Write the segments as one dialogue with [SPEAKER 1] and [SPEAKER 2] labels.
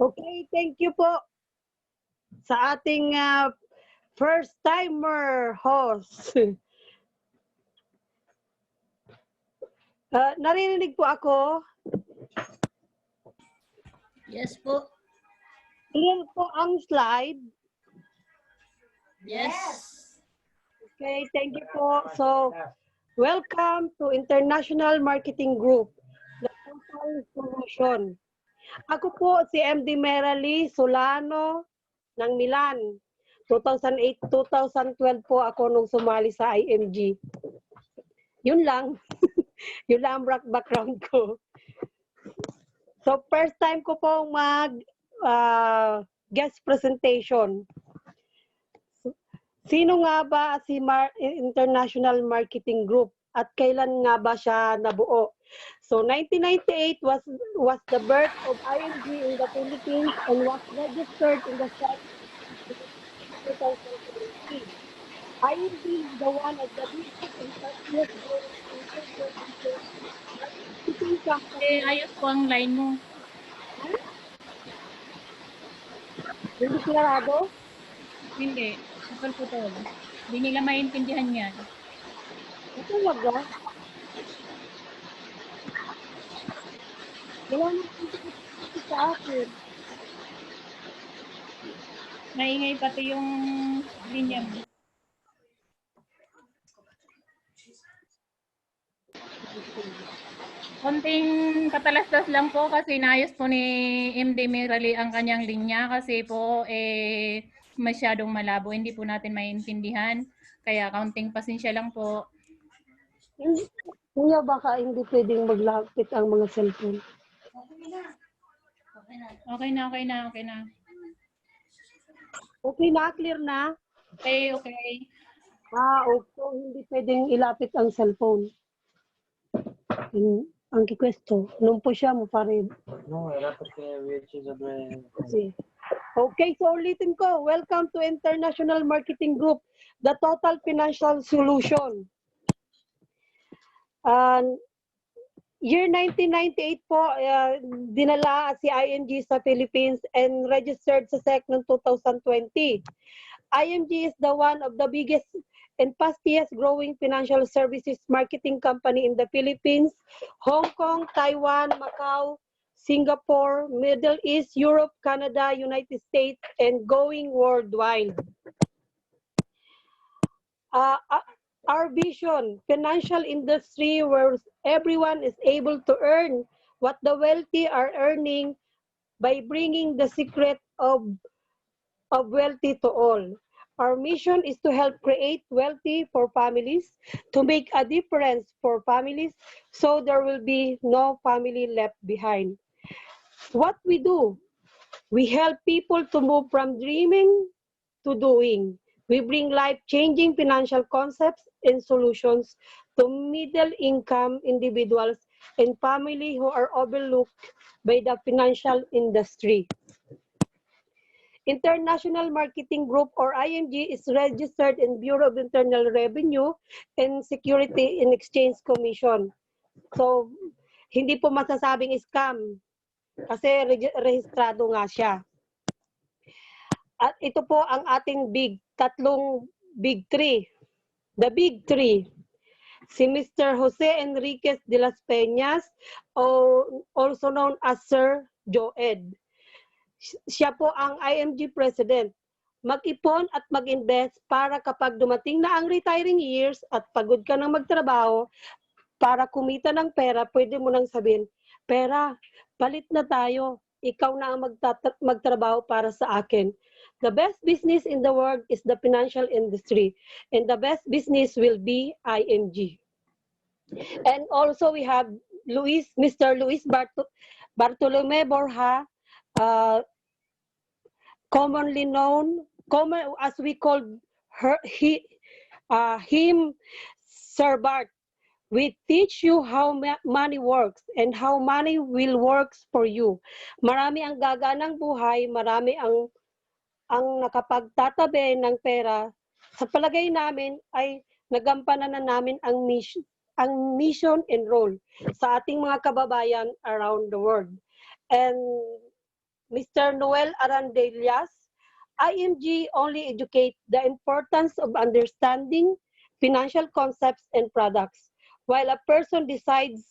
[SPEAKER 1] Okay, thank you po sa ating first-timer host. Naririnig po ako.
[SPEAKER 2] Yes po.
[SPEAKER 1] Clear po ang slide.
[SPEAKER 2] Yes.
[SPEAKER 1] Okay, thank you po. So, welcome to International Marketing Group, the Total Solution. Ako po si MD Merali Solano ng Milan. 2008-2012 po ako nung sumali sa IMG. Yun lang. Yun lang ang background ko. So, first time ko pong guest presentation. Sino nga ba si International Marketing Group at kailan nga ba siya nabuo? So 1998 was the birth of IMG in the Philippines and was registered in the stock 2017. IMG is the one of the biggest and fastest growing marketing company.
[SPEAKER 2] Ayos po ang line mo.
[SPEAKER 1] Hindi klarado?
[SPEAKER 2] Hindi. Putol-putol. Hindi nila maintindihan yan.
[SPEAKER 1] Ito talaga? Wala nang sa akin.
[SPEAKER 2] Maingay pati yung linya mo. Konting katalastas lang po kasi naayos po ni MD Merali ang kanyang linya kasi po masyadong malabo. Hindi po natin maintindihan. Kaya kaunting pasensya lang po.
[SPEAKER 1] Kuya, baka hindi pwedeng maglapit ang mga cellphone.
[SPEAKER 2] Okay na.
[SPEAKER 1] Okay na? Clear na?
[SPEAKER 2] Okay.
[SPEAKER 1] Okay. Hindi pwedeng ilapit ang cellphone. Ang kikwesto, nung po siya mo pa rin.
[SPEAKER 3] No, era perché invece dove...
[SPEAKER 1] Okay, so ulitin ko. Welcome to International Marketing Group, the Total Financial Solution. Year 1998 po, dinala si IMG sa Philippines and registered sa SEC noong 2020. IMG is the one of the biggest and fastest growing financial services marketing company in the Philippines, Hong Kong, Taiwan, Macau, Singapore, Middle East, Europe, Canada, United States, and going worldwide. Our vision, financial industry where everyone is able to earn what the wealthy are earning by bringing the secret of wealthy to all. Our mission is to help create wealthy for families, to make a difference for families, so there will be no family left behind. What we do, we help people to move from dreaming to doing. We bring life-changing financial concepts and solutions to middle-income individuals and families who are overlooked by the financial industry. International Marketing Group or IMG is registered in Bureau of Internal Revenue and Security and Exchange Commission. So, hindi po masasabing scam kasi rehistrado nga siya. At ito po ang ating tatlong big three. The big three. Si Mr. Jose Enriquez de las Peñas, also known as Sir Joed. Siya po ang IMG President. Mag-ipon at mag-invest para kapag dumating na ang retiring years at pagod ka nang magtrabaho, para kumita ng pera, pwede mo nang sabihin, pera, palit na tayo. Ikaw na ang magtrabaho para sa akin. The best business in the world is the financial industry. And the best business will be IMG. And also we have Mr. Luis Bartolome Borja, commonly known, as we call him, Sir Bart. We teach you how money works and how money will works for you. Marami ang gaganang buhay, marami ang nakapagtatabi ng pera. Sa palagay namin ay nagampanan na namin ang mission and role sa ating mga kababayan around the world. And Mr. Noel Arandellas, IMG only educate the importance of understanding financial concepts and products, while a person decides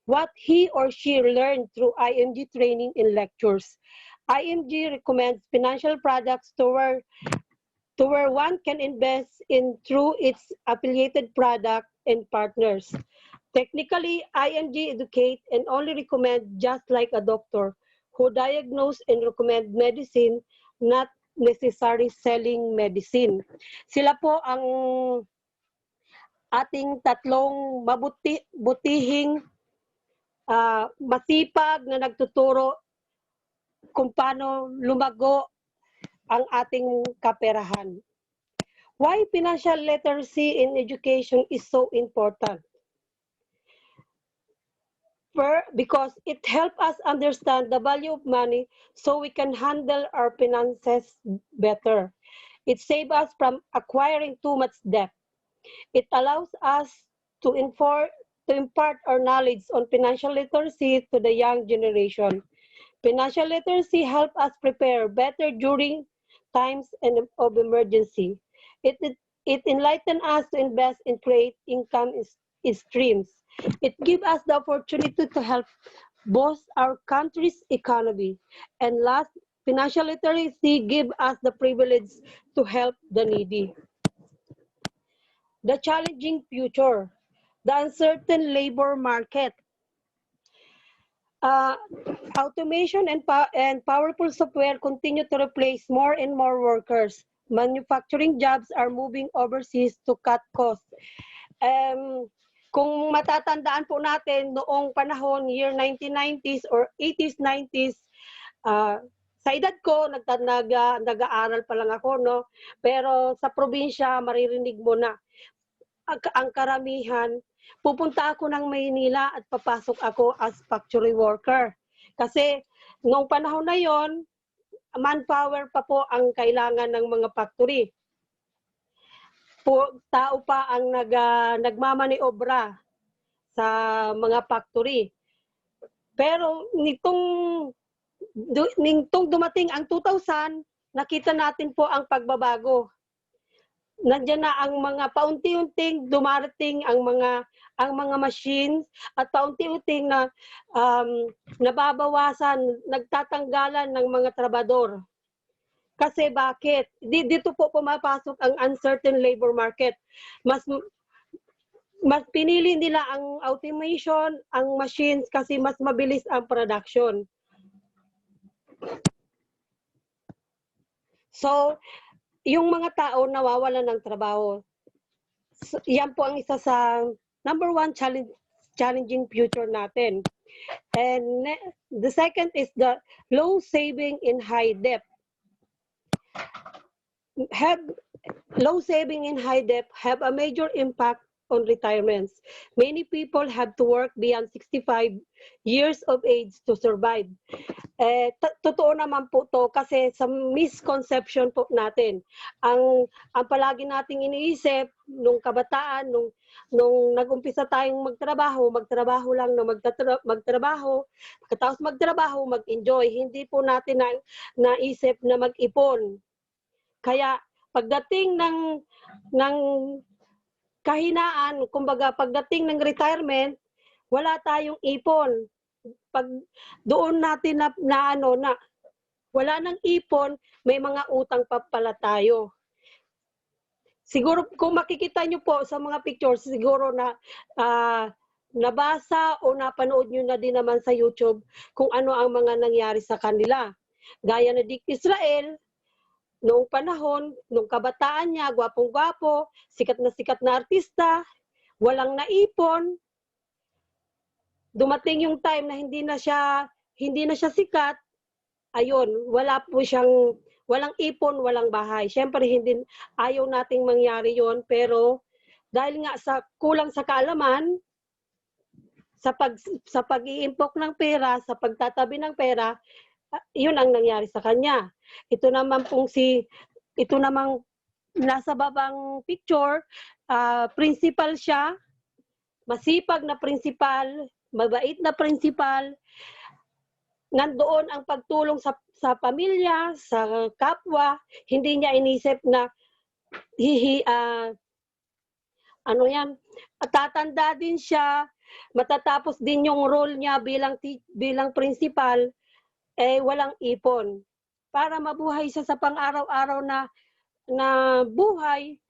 [SPEAKER 1] what he or she learned through IMG training and lectures. IMG recommends financial products to where one can invest in through its affiliated product and partners. Technically, IMG educate and only recommend just like a doctor who diagnose and recommend medicine, not necessarily selling medicine. Sila po ang ating tatlong butihing masipag na nagtuturo kung paano lumago ang ating kaperahan. Why financial literacy in education is so important? Because it helps us understand the value of money so we can handle our finances better. It saves us from acquiring too much debt. It allows us to impart our knowledge on financial literacy to the young generation. Financial literacy helps us prepare better during times of emergency. It enlightens us to invest and create income streams. It gives us the opportunity to help boost our country's economy. And last, financial literacy gives us the privilege to help the needy. The challenging future, the uncertain labor market. Automation and powerful software continue to replace more and more workers. Manufacturing jobs are moving overseas to cut costs. Kung matatandaan po natin noong panahon, year 1990s or 80s, 90s, sa edad ko, nag-aaral pa lang ako, no? Pero sa probinsya, maririnig mo na ang karamihan, pupunta ako ng Maynila at papasok ako as factory worker. Kasi noong panahon na yon, manpower pa po ang kailangan ng mga factory. Tao pa ang nagmamaniobra sa mga factory. Pero nitong dumating ang 2000, nakita natin po ang pagbabago. Nandiyan na ang mga paunti-unting dumarating ang mga machines at paunti-unting na nababawasan, nagtatanggalan ng mga trabador. Kasi bakit? Dito po pumapasok ang uncertain labor market. Mas pinili nila ang automation, ang machines kasi mas mabilis ang production. So, yung mga tao nawawalan ng trabaho. So, yan po ang isa sa number one challenging future natin. And the second is the low saving in high debt. Low saving in high debt have a major impact on retirements. Many people have to work beyond 65 years of age to survive. Totoo naman po to kasi sa misconception po natin. Ang palagi nating iniisip nung kabataan, nung nag-umpisa tayong magtrabaho lang na magtrabaho, pagkatapos magtrabaho, mag-enjoy. Hindi po natin naisip na mag-ipon. Kaya pagdating ng kahinaan, kumbaga pagdating ng retirement, wala tayong ipon. Pag doon natin na wala nang ipon, may mga utang pa pala tayo. Siguro kung makikita nyo po sa mga pictures, siguro na nabasa o napanood nyo na din naman sa YouTube kung ano ang mga nangyari sa kanila. Gaya na Dick Israel, noong panahon, nung kabataan niya, gwapong-gwapo, sikat na artista, walang naipon. Dumating yung time na hindi na siya sikat, ayun, walang ipon, walang bahay. Siyempre, ayaw nating mangyari yon, pero dahil nga sa kulang sa kaalaman, sa pag-iimpok ng pera, sa pagtatabi ng pera, yun ang nangyari sa kanya. Ito namang nasa babang picture, principal siya, masipag na principal, mabait na principal. nandoon ang pagtulong sa pamilya, sa kapwa, hindi niya inisip na tatanda din siya, matatapos din yung role niya bilang principal, walang ipon. Para mabuhay siya sa pang-araw-araw na buhay,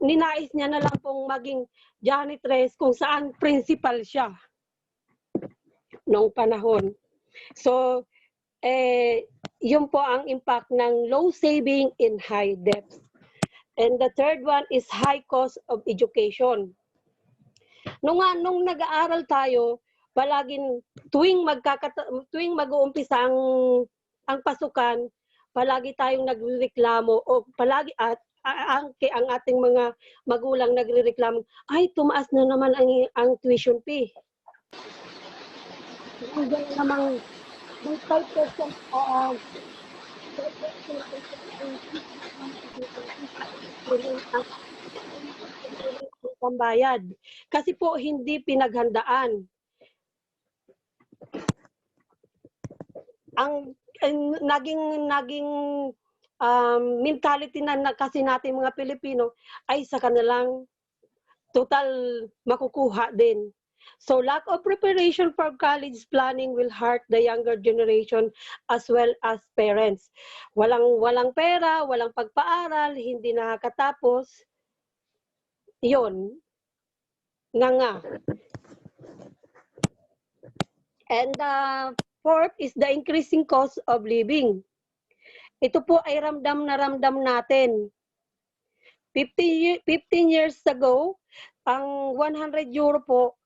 [SPEAKER 1] ninais niya na lang pong maging janitress kung saan principal siya noong panahon. So, yun po ang impact ng low saving in high debt. And the third one is high cost of education. Nung nag-aaral tayo, palaging tuwing mag-uumpisa ang pasukan, palagi tayong nagrereklamo o palagi ang ating mga magulang nagrereklamo, ay tumaas na naman ang tuition fee. Hindi namang may 5% pambayad. Kasi po hindi pinaghandaan. Ang naging mentality na kasi natin mga Pilipino ay sa kanilang total makukuha din. So lack of preparation for college planning will hurt the younger generation as well as parents. Walang pera, walang pagpaaral, hindi nakakatapos. Yun. Nga. And fourth is the increasing cost of living. Ito po ay ramdam na ramdam natin. 15 years ago, ang 100 euro po,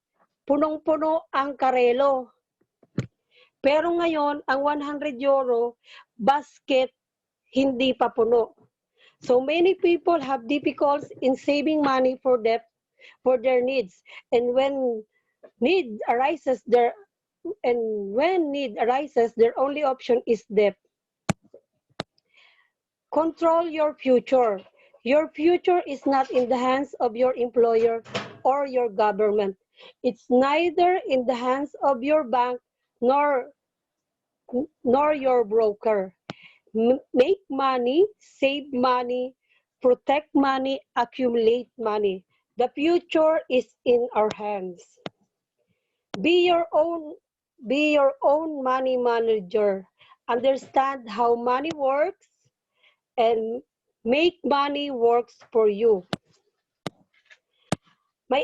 [SPEAKER 1] punong-puno ang karelo. Pero ngayon, ang 100 euro, basket, hindi pa puno. So many people have difficulties in saving money for their needs. And when need arises, their only option is debt. Control your future. Your future is not in the hands of your employer or your government. It's neither in the hands of your bank nor your broker. Make money, save money, protect money, accumulate money. The future is in our hands. Be your own money manager. Understand how money works and make money works for you. May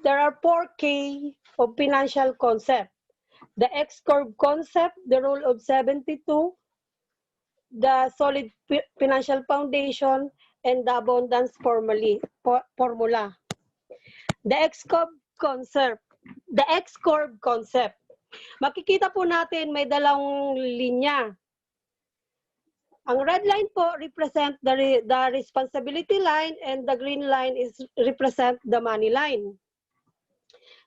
[SPEAKER 1] there are 4K of financial concept. The X-curve concept, the rule of 72, the solid financial foundation, and the abundance formula. The X-curve concept. Makikita po natin may dalawang linya. Ang red line po represent the responsibility line and the green line represent the money line.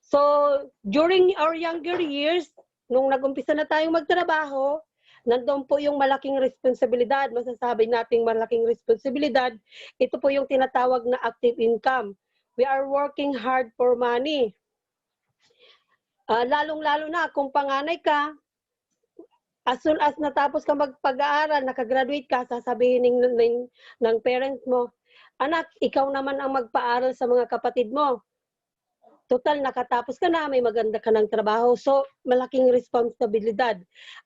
[SPEAKER 1] So, during our younger years, nung nag-umpisa na tayong magtrabaho, nandoon po yung malaking responsibilidad, masasabi nating malaking responsibilidad, ito po yung tinatawag na active income. We are working hard for money. Lalong-lalo na kung panganay ka, as soon as natapos ka magpag-aaral, nakagraduate ka, sasabihin ng parents mo, anak, ikaw naman ang magpaaral sa mga kapatid mo. Total, nakatapos ka na, may maganda ka ng trabaho. So, malaking responsibilidad.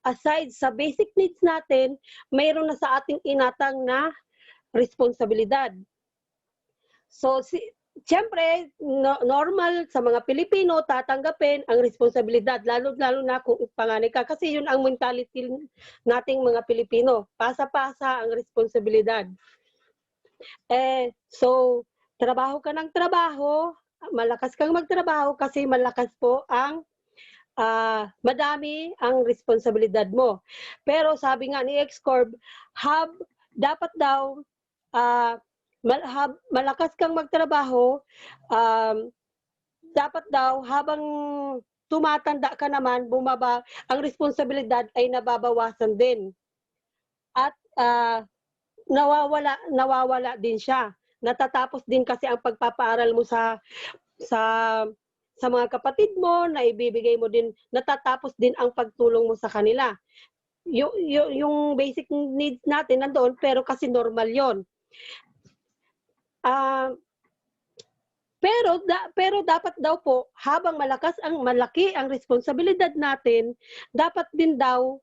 [SPEAKER 1] Aside sa basic needs natin, mayroon na sa ating inatang na responsibilidad. So, siyempre, normal sa mga Pilipino, tatanggapin ang responsibilidad, lalo na kung panganay ka. Kasi yun ang mentality nating mga Pilipino. Pasa-pasa ang responsibilidad. So, trabaho ka ng trabaho, malakas kang magtrabaho kasi malakas po ang madami ang responsibilidad mo. Pero sabi nga ni X-Corp, dapat daw malakas kang magtrabaho, dapat daw habang tumatanda ka naman, ang responsibilidad ay nababawasan din. At nawawala din siya. Natatapos din kasi ang pagpapaaral mo sa sa mga kapatid mo, na ibibigay mo din, natatapos din ang pagtulong mo sa kanila. Yung basic needs natin nandoon, pero kasi normal yon. Pero dapat daw po, habang malaki ang responsibilidad natin, dapat din daw,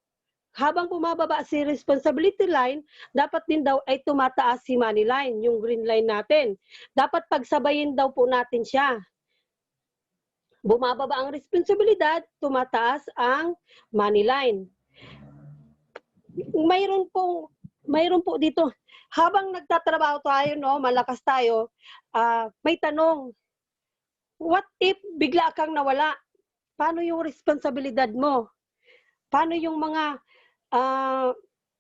[SPEAKER 1] habang bumababa si responsibility line, dapat din daw ay tumataas si money line, yung green line natin. Dapat pagsabayin daw po natin siya. Bumababa ang responsibilidad, tumataas ang money line. Mayroon po dito, habang nagtatrabaho tayo, no, malakas tayo, may tanong, what if bigla kang nawala? Paano yung responsibilidad mo? Paano yung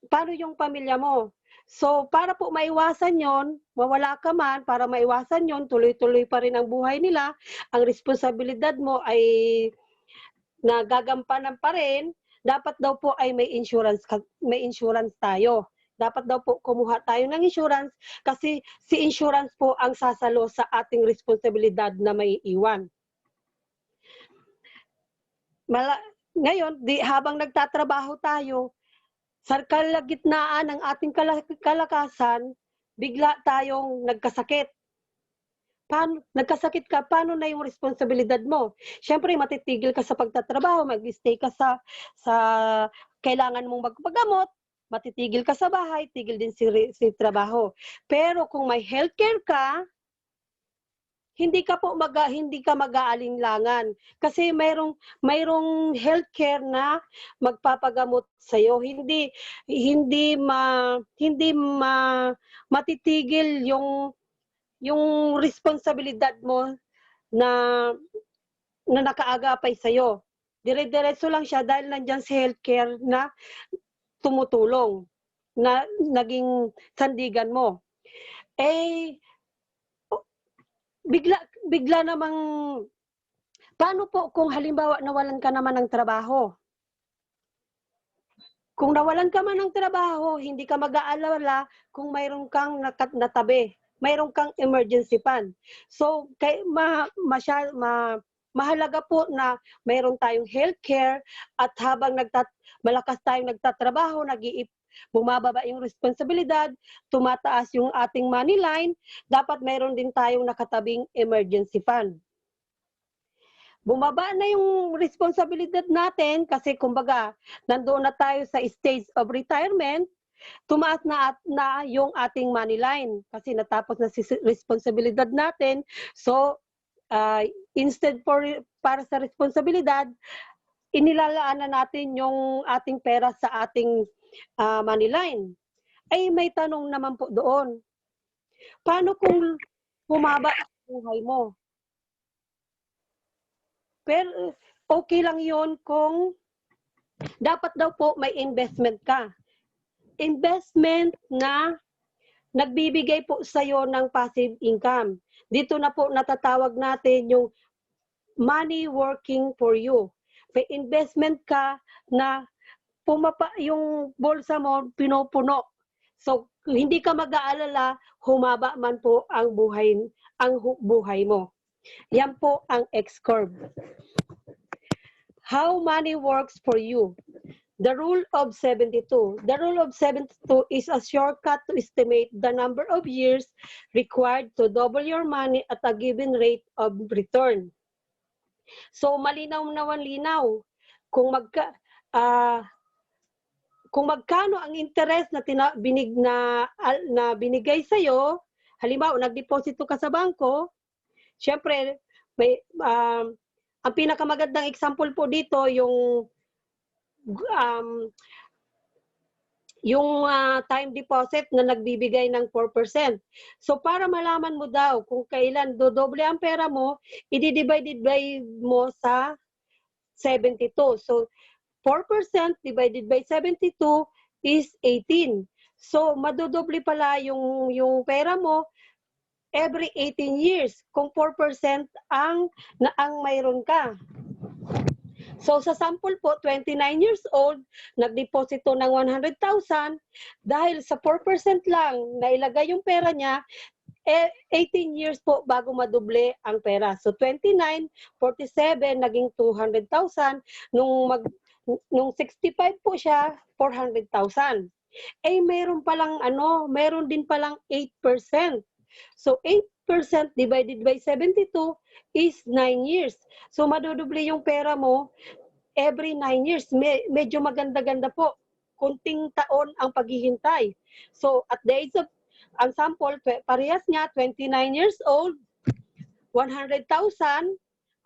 [SPEAKER 1] paano yung pamilya mo? So, para po maiwasan yon, mawala ka man, para maiwasan yon, tuloy-tuloy pa rin ang buhay nila, ang responsibilidad mo ay nagagampanan pa rin, dapat daw po ay may insurance tayo. Dapat daw po kumuha tayo ng insurance kasi si insurance po ang sasalo sa ating responsibilidad na may iwan. Ngayon, habang nagtatrabaho tayo, sa kalagitnaan ng ating kalakasan, bigla tayong nagkasakit. Nagkasakit ka, paano na yung responsibilidad mo? Siyempre, matitigil ka sa pagtatrabaho, mag-stay ka sa kailangan mong magpagamot, matitigil ka sa bahay, tigil din si trabaho. Pero kung may healthcare ka, hindi ka mag-aalinlangan kasi mayroong healthcare na magpapagamot sa iyo. Hindi matitigil yung responsibilidad mo na nakaagapay sa iyo. Dire-diretso lang siya dahil nandiyan si healthcare na tumutulong, na naging sandigan mo. Bigla namang, paano po kung halimbawa nawalan ka naman ng trabaho? Kung nawalan ka man ng trabaho, hindi ka mag-aalala kung mayroon kang natabi, mayroon kang emergency fund. So, mahalaga po na mayroon tayong healthcare at habang malakas tayong nagtatrabaho, bumababa yung responsibilidad, tumataas yung ating money line, dapat mayroon din tayong nakatabing emergency fund. Bumaba na yung responsibilidad natin kasi kumbaga, nandoon na tayo sa stage of retirement, tumaas na yung ating money line kasi natapos na si responsibilidad natin. So, instead para sa responsibilidad, inilalaan na natin yung ating pera sa ating money line. Ay may tanong naman po doon. Paano kung bumaba ang buhay mo? Pero okay lang yon kung dapat daw po may investment ka. Investment na nagbibigay po sa'yo ng passive income. Dito na po natatawag natin yung money working for you. May investment ka na yung bulsa mo pinupuno. So, hindi ka mag-aalala, humaba man po ang buhay mo. Yan po ang X-curve. How money works for you. The rule of 72. The rule of 72 is a shortcut to estimate the number of years required to double your money at a given rate of return. So, malinaw na malinaw. Kung magkano ang interest na binigay sa iyo, halimbawa nagdeposito ka sa bangko, syempre ang pinakamagandang example po dito yung time deposit na nagbibigay ng 4%. So para malaman mo daw kung kailan dodoble ang pera mo, i-divide by mo sa 72. So 4% divided by 72 is 18. So, madodoble pala yung pera mo every 18 years kung 4% ang mayroon ka. So, sa sample po, 29 years old, nagdeposito ng 100,000, dahil sa 4% lang na ilagay yung pera niya, 18 years po bago madoble ang pera. So 29, 47, naging 200,000. Nung 65 po siya, 400,000. Meron din palang 8%. So 8% divided by 72 is 9 years. So madodoble yung pera mo every 9 years. Medyo maganda-ganda po. Kunting taon ang paghihintay. So at the age of, ang sample, parehas niya, 29 years old, 100,000,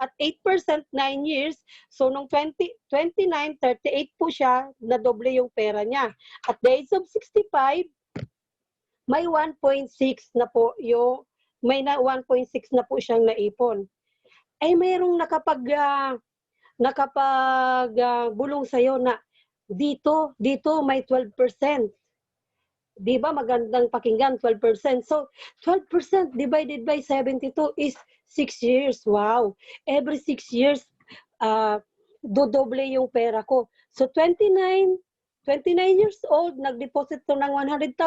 [SPEAKER 1] at 8%, 9 years. So nung 29, 38 po siya, nadoble yung pera niya. At the age of 65, may 1.6 na po may 1.6 na po siyang naipon. Mayroong bulong sa'yo na dito may 12%. Di ba magandang pakinggan, 12%. So 12% divided by 72 is 6 years. Wow. Every 6 years, dodoble yung pera ko. So 29 years old, nag-deposit to ng 100,000.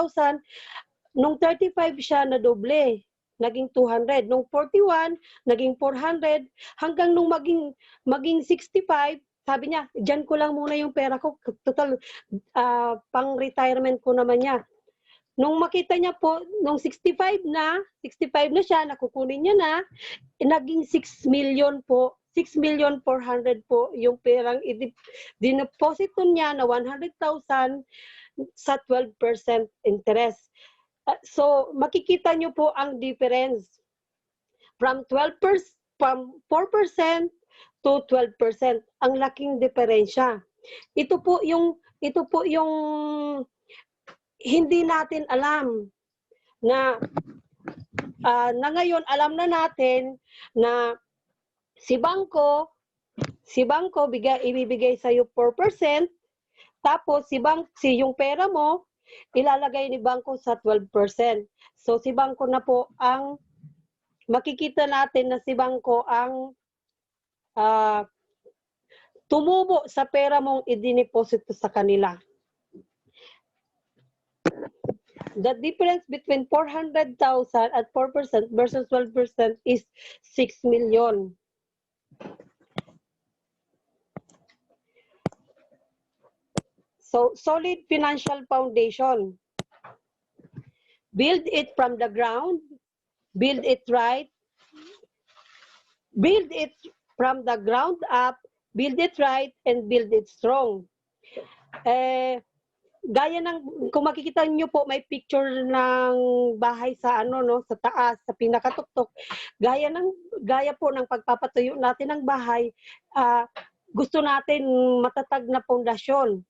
[SPEAKER 1] Nung 35 siya, nadoble. Naging 200. Nung 41, naging 400. Hanggang nung maging 65, sabi niya, dyan ko lang muna yung pera ko. Total, pang-retirement ko naman niya. Nung makita niya po, nung 65 na siya, nakukunin niya na, naging 6 million po. 6,400,000 po yung perang dineposito niya na 100,000 sa 12% interest. So, makikita nyo po ang difference from 4% to 12%. Ang laking diferensya. Ito po yung hindi natin alam na ngayon alam na natin na si bangko ibibigay sa iyo 4%, tapos yung pera mo ilalagay ni bangko sa 12%. So si bangko na po ang makikita natin na si bangko ang tumubo sa pera mong idineposito sa kanila. The difference between 400,000 at 4% versus 12% is 6 million. So, solid financial foundation. Build it from the ground. Build it right. Build it from the ground up. Build it right and build it strong. Gaya ng, kung makikita niyo po, may picture ng bahay sa sa taas, sa pinakatuktok. Gaya po ng pagpapatuyo natin ng bahay, gusto natin matatag na pundasyon.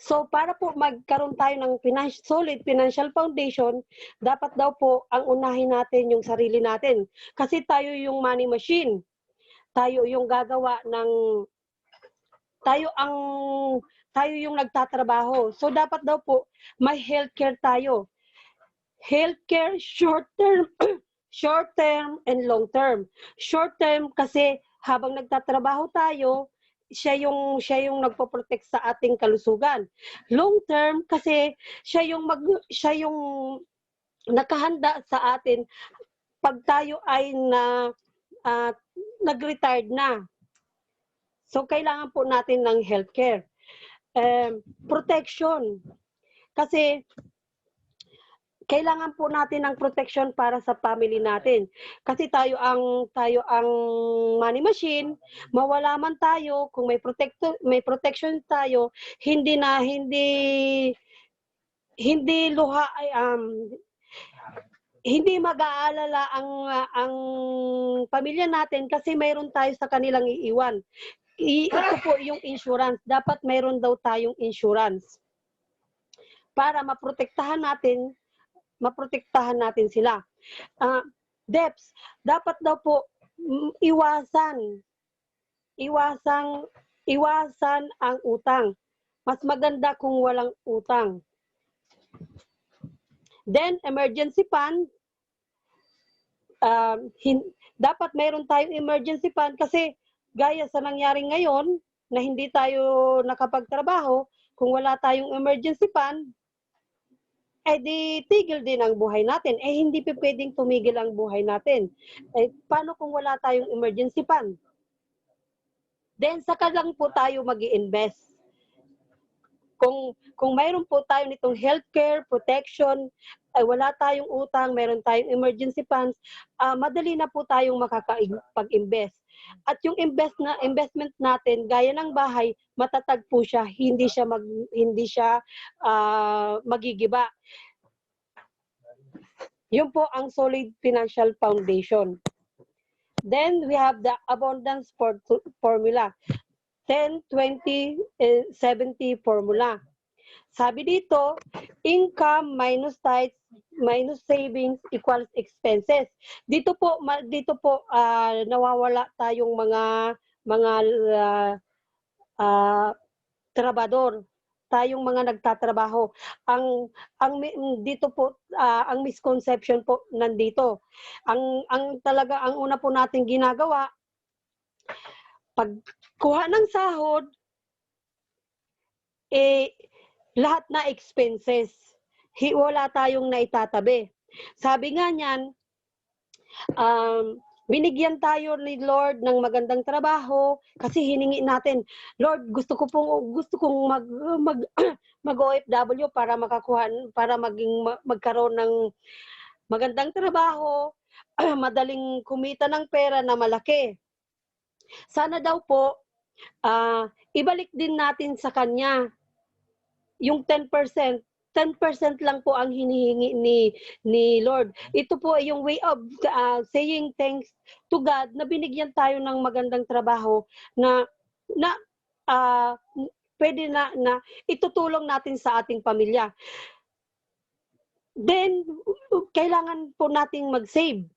[SPEAKER 1] So, para po magkaroon tayo ng solid financial foundation, dapat daw po ang unahin natin yung sarili natin. Kasi tayo yung money machine. Tayo yung gagawa ng, tayo yung nagtatrabaho. So, dapat daw po may healthcare tayo. Healthcare short term and long term. Short term kasi habang nagtatrabaho tayo, siya yung nagpo-protect sa ating kalusugan. Long term kasi siya yung nakahanda sa atin pag tayo ay nag-retired na. So kailangan po natin ng healthcare. Protection. Kasi kailangan po natin ng protection para sa family natin. Kasi tayo ang money machine, mawala man tayo, kung may protection tayo, hindi mag-aalala ang pamilya natin kasi mayroon tayo sa kanilang iiwan. Ito po yung insurance. Dapat mayroon daw tayong insurance para maprotektahan natin sila. Debts, dapat daw po iwasan ang utang. Mas maganda kung walang utang. Then, emergency fund, dapat mayroon tayong emergency fund kasi gaya sa nangyari ngayon na hindi tayo nakapagtrabaho, kung wala tayong emergency fund, eh di tigil din ang buhay natin. Eh hindi pa pwedeng tumigil ang buhay natin. Eh paano kung wala tayong emergency fund? Then saka lang po tayo mag-i-invest. Kung mayroon po tayo nitong healthcare, protection, ay wala tayong utang, mayroon tayong emergency funds, madali na po tayong makakapag-invest. At yung investment natin, gaya ng bahay, matatag po siya, hindi siya magigiba. Yun po ang solid financial foundation. Then we have the abundance formula. 10-20-70 formula. Sabi dito, income minus tithes minus savings equals expenses. Dito po nawawala tayong mga trabador, tayong mga nagtatrabaho. Ang dito po ang misconception po nandito. Ang una po nating ginagawa, pagkuha ng sahod, lahat na expenses. Wala tayong naitatabi. Sabi nga niyan, binigyan tayo ni Lord ng magandang trabaho kasi hiningi natin, Lord, gusto kong mag OFW para magkaroon ng magandang trabaho, madaling kumita ng pera na malaki. Sana daw po, ibalik din natin sa Kanya yung 10%. 10% lang po ang hinihingi ni Lord. Ito po ay yung way of saying thanks to God na binigyan tayo ng magandang trabaho na pwede na itutulong natin sa ating pamilya. Then, kailangan po nating mag-save.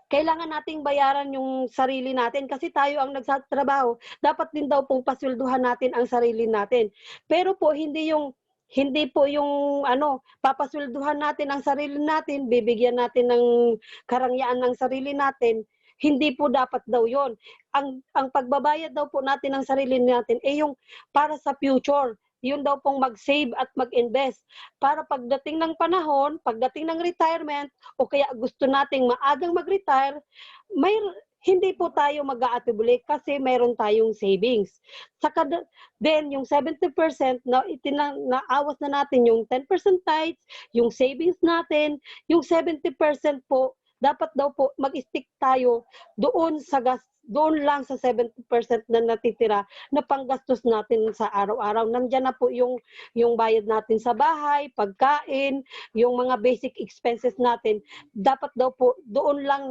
[SPEAKER 1] Kailangan nating bayaran yung sarili natin kasi tayo ang nagtatrabaho. Dapat din daw pong paswelduhan natin ang sarili natin. Pero po hindi po yung papaswelduhan natin ang sarili natin, bibigyan natin ng karangyaan ng sarili natin. Hindi po dapat daw 'yon. Ang pagbabayad daw po natin ng sarili natin ay yung para sa future. Yun daw pong mag-save at mag-invest para pagdating ng panahon, pagdating ng retirement, o kaya gusto nating maagang mag-retire, hindi po tayo mag-aatubuli kasi mayroon tayong savings. Saka then yung 70% na naawas na natin yung 10% tithes, yung savings natin, yung 70% po, dapat daw po mag-stick tayo doon lang sa 70% na natitira na panggastos natin sa araw-araw. Nandiyan na po yung bayad natin sa bahay, pagkain, yung mga basic expenses natin. Dapat daw po doon lang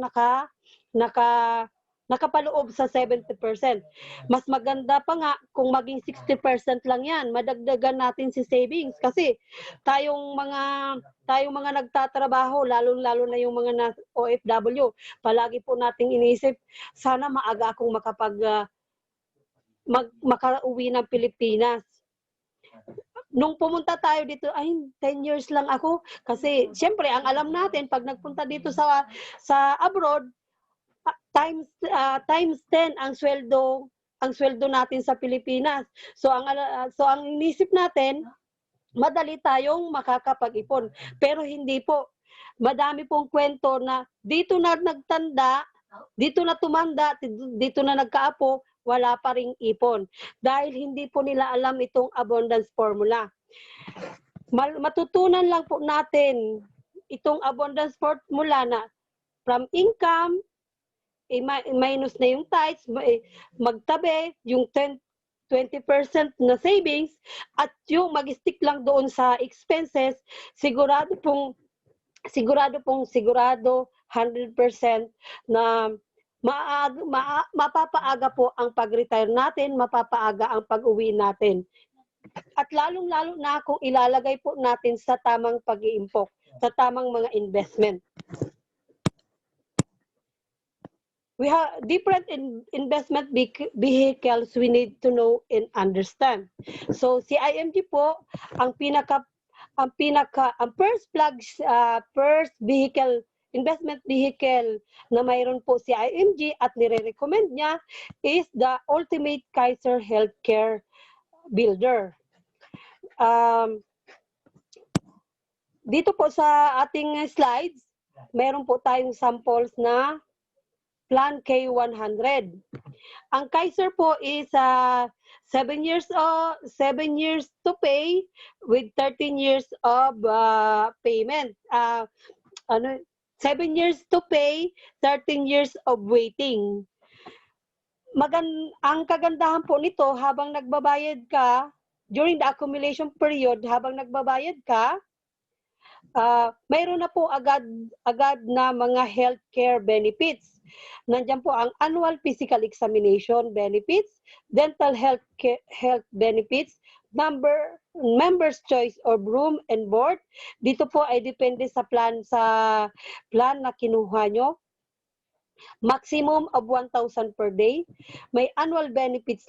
[SPEAKER 1] nakapaloob sa 70%. Mas maganda pa nga kung maging 60% lang yan. Madagdagan natin si savings kasi tayong mga nagtatrabaho, lalo na yung mga OFW, palagi po nating inisip, sana maaga akong makauwi ng Pilipinas. Nung pumunta tayo dito, 10 years lang ako. Kasi, siyempre, ang alam natin, pag nagpunta dito sa abroad, times 10 ang sweldo natin sa Pilipinas. So ang inisip natin, madali tayong makakapag-ipon. Pero hindi po. Madami pong kwento na dito na nagtanda, dito na tumanda, dito na nagkaapo, wala pa ring ipon. Dahil hindi po nila alam itong abundance formula. Matutunan lang po natin itong abundance formula na from income, minus na yung tithes, magtabi, yung 20% na savings, at yung mag-stick lang doon sa expenses, sigurado 100% na mapapaaga po ang pag-retire natin, mapapaaga ang pag-uwi natin. At lalong-lalo na kung ilalagay po natin sa tamang pag-iimpok, sa tamang mga investment. We have different investment vehicles we need to know and understand. So si IMG po ang first investment vehicle na mayroon po si IMG at nire-recommend niya is the Ultimate Kaiser Healthcare Builder. dito po sa ating slides, meron po tayong samples na Plan K100. Ang Kaiser po is 7 years to pay with 13 years of payment. 7 years to pay, 13 years of waiting. Ang kagandahan po nito, habang nagbabayad ka, during the accumulation period, habang nagbabayad ka, mayroon na po agad na mga healthcare benefits. Nandiyan po ang annual physical examination benefits, dental health benefits, members choice of room and board. Dito po ay depende sa plan na kinuha nyo. Maximum of 1,000 per day. May annual benefits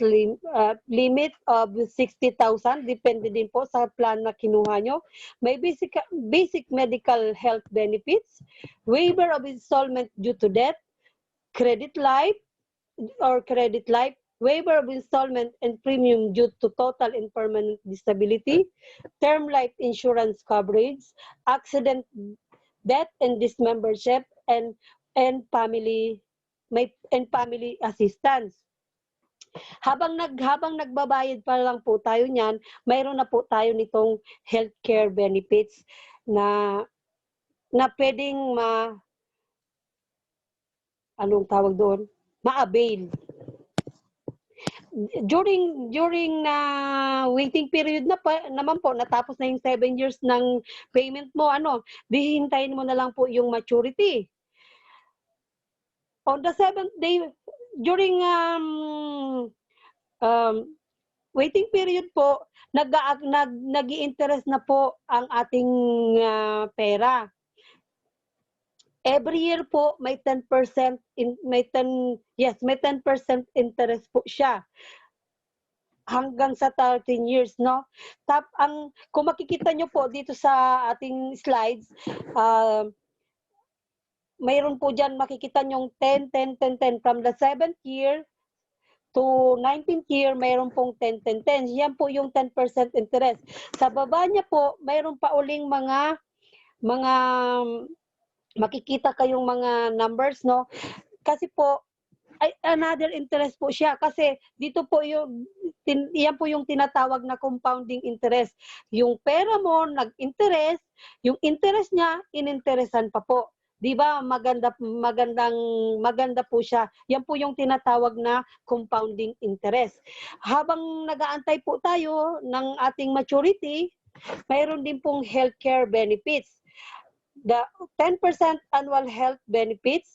[SPEAKER 1] limit of 60,000. Depende din po sa plan na kinuha nyo. May basic medical health benefits. Waiver of installment due to death. Credit life. Waiver of installment and premium due to total and permanent disability. Term life insurance coverage. Accident, death and dismembership, and family assistance. Habang nagbabayad pa lang po tayo niyan, mayroon na po tayo nitong healthcare benefits na pwedeng ma-avail. During na waiting period naman po, natapos na yung 7 years ng payment mo, hihintayin mo na lang po yung maturity. On the 7th day, during waiting period po, nag-i-interest na po ang ating pera. Every year po may 10% may 10% interest po siya. Hanggang sa 13 years, no? Kung makikita nyo po dito sa ating slides, mayroon po dyan makikita nyong 10 from the 7th year to 19th year, mayroon pong 10. Yan po yung 10% interest. Sa baba niya po, mayroon pa uling mga makikita kayong mga numbers, no? Kasi po, another interest po siya. Kasi dito po yan po yung tinatawag na compounding interest. Yung pera mo, nag-interest, yung interest niya, ininteresan pa po. Di ba? Maganda po siya. Yan po yung tinatawag na compounding interest. Habang nag-aantay po tayo ng ating maturity, mayroon din pong healthcare benefits. The 10% annual health benefits,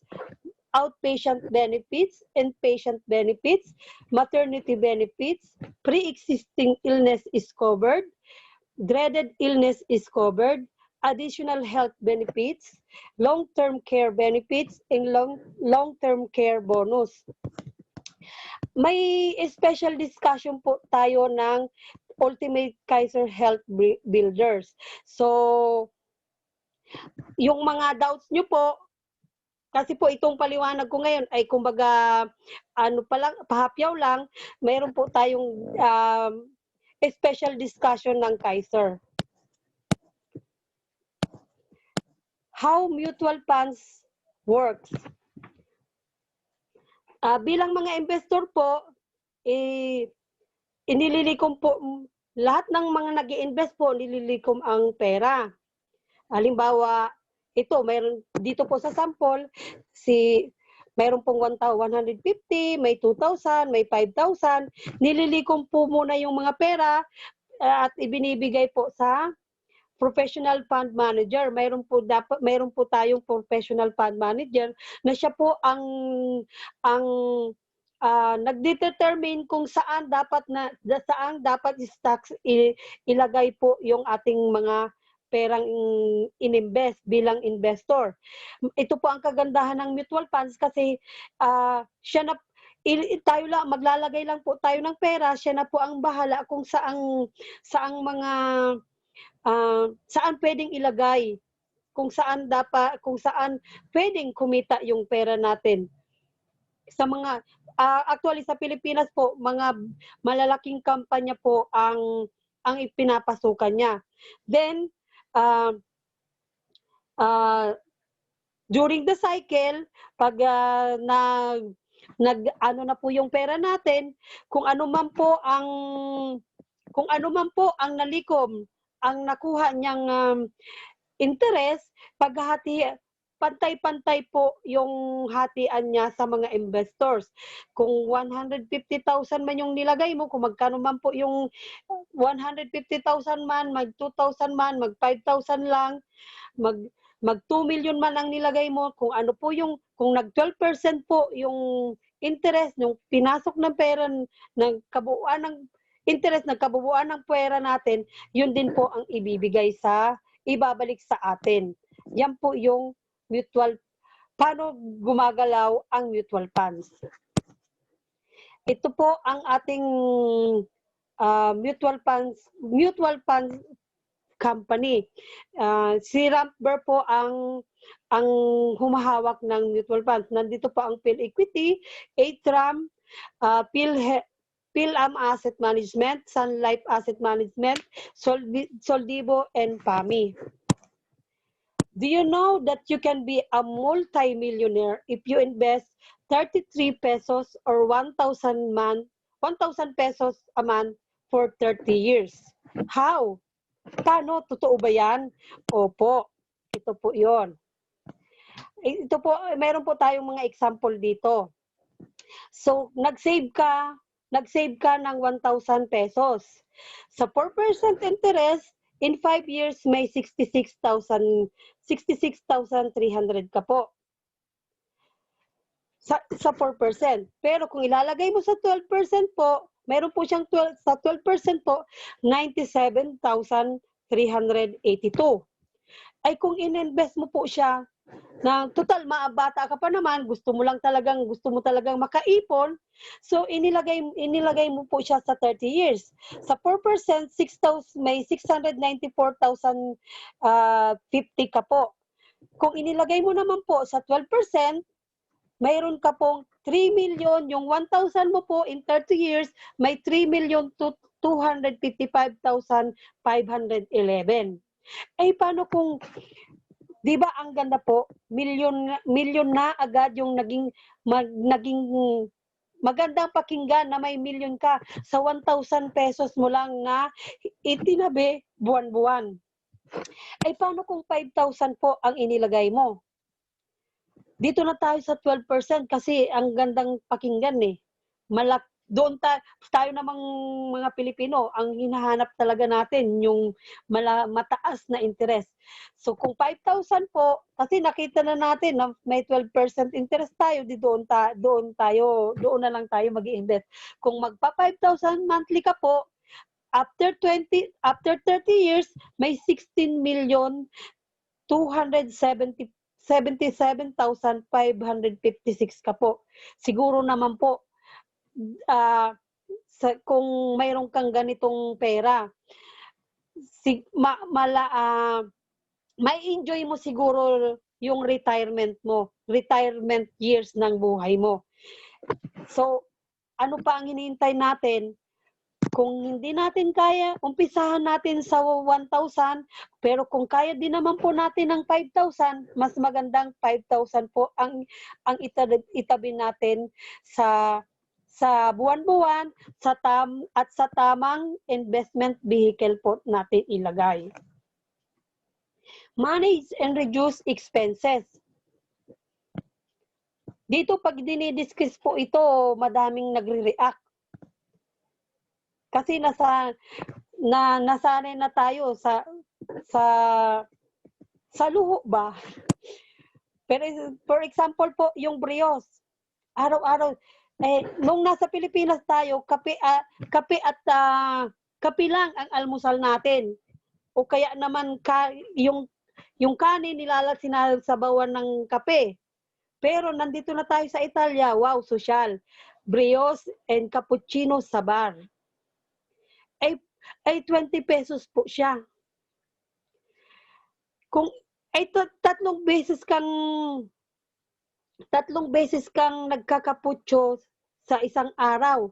[SPEAKER 1] outpatient benefits, inpatient benefits, maternity benefits, pre-existing illness is covered, dreaded illness is covered, additional health benefits, long-term care benefits, and long-term care bonus. May special discussion po tayo ng Ultimate Kaiser Health Builders. So, yung mga doubts nyo po, kasi po itong paliwanag ko ngayon ay kumbaga pahapyaw lang, mayroon po tayong special discussion ng Kaiser. How mutual funds works. Bilang mga investor po, inililikom po, lahat ng mga nag-i-invest po, nililikom ang pera. Halimbawa, mayroon dito po sa sample, mayroon pong 150, may 2,000, may 5,000. Nililikom po muna yung mga pera at ibinibigay po sa professional fund manager. Mayroon po tayong professional fund manager na siya po ang nagdetermine kung saan dapat ilagay po yung ating mga perang ininvest bilang investor. Ito po ang kagandahan ng mutual funds kasi tayo lang, maglalagay lang po tayo ng pera, siya na po ang bahala kung saan pwedeng ilagay, kung saan pwedeng kumita yung pera natin. Sa mga actually sa Pilipinas po, mga malalaking kampanya po ang ipinapasukan niya. Then during the cycle, pag ano na po yung pera natin, kung ano man po ang nalikom, ang nakuha niyang interest, pantay-pantay po yung hatian niya sa mga investors. Kung 150,000 man yung nilagay mo, kung magkano man po yung 150,000 man, mag 2,000 man, mag 5,000 lang, mag 2 million man ang nilagay mo, kung ano po yung, kung nag 12% po yung interest, yung pinasok ng pera, ng kabuuan ng interest, ng kabuuan ng pera natin, yun din po ang ibabalik sa atin. Yan po yung paano gumagalaw ang mutual funds. Ito po ang ating mutual funds company. Si Rampber po ang humahawak ng mutual funds. Nandito po ang PhilEquity, ATRAM, PhilAm Asset Management, Sun Life Asset Management, Soldibo, and PAMI. Do you know that you can be a multi-millionaire if you invest 33 pesos or 1,000 pesos a month for 30 years? How? Paano? Totoo ba yan? Opo. Ito po yon. Ito po, meron po tayong mga example dito. So, nag-save ka ng 1,000 pesos. Sa 4% interest, in 5 years, may 66,300 ka po. Sa 4%. Pero kung ilalagay mo sa 12% po, meron po siyang sa 12% po, 97,382. Ay kung ininvest mo po siya, na total bata ka pa naman, gusto mo talagang makaipon, so inilagay mo po siya sa 30 years. Sa 4%, may 694,050 ka po. Kung inilagay mo naman po sa 12%, mayroon ka pong 3 million, yung 1,000 mo po in 30 years, may 3,255,511. Eh paano kung, di ba ang ganda po, milyon na agad yung naging magandang pakinggan na may milyon ka sa 1,000 pesos mo lang na itinabi buwan-buwan. Ay paano kung 5,000 po ang inilagay mo? Dito na tayo sa 12% kasi ang gandang pakinggan eh. Doon tayo namang mga Pilipino, ang hinahanap talaga natin yung mataas na interest. So kung 5,000 po, kasi nakita na natin na may 12% interest tayo, doon na lang tayo mag-i-invest. Kung magpa 5,000 monthly ka po, after 30 years, may 16,277,556 ka po. Siguro naman po, kung mayroon kang ganitong pera, may enjoy mo siguro yung retirement years ng buhay mo. So, ano pa ang hinihintay natin? Kung hindi natin kaya, umpisahan natin sa 1,000, pero kung kaya din naman po natin ng 5,000, mas magandang 5,000 po ang itabi natin sa buwan-buwan at sa tamang investment vehicle po natin ilagay. Manage and reduce expenses. Dito pag dinidiscuss po ito, madaming nagre-react. Kasi nasanay na tayo sa luho ba? Pero for example po, yung Brios. Araw-araw, nung nasa Pilipinas tayo, kape lang ang almusal natin. O kaya naman yung kanin sinasabawan ng kape. Pero nandito na tayo sa Italia, wow, social. Brios and cappuccino sa bar. Ay 20 pesos po siya. Kung tatlong beses kang nagkakaputso sa isang araw.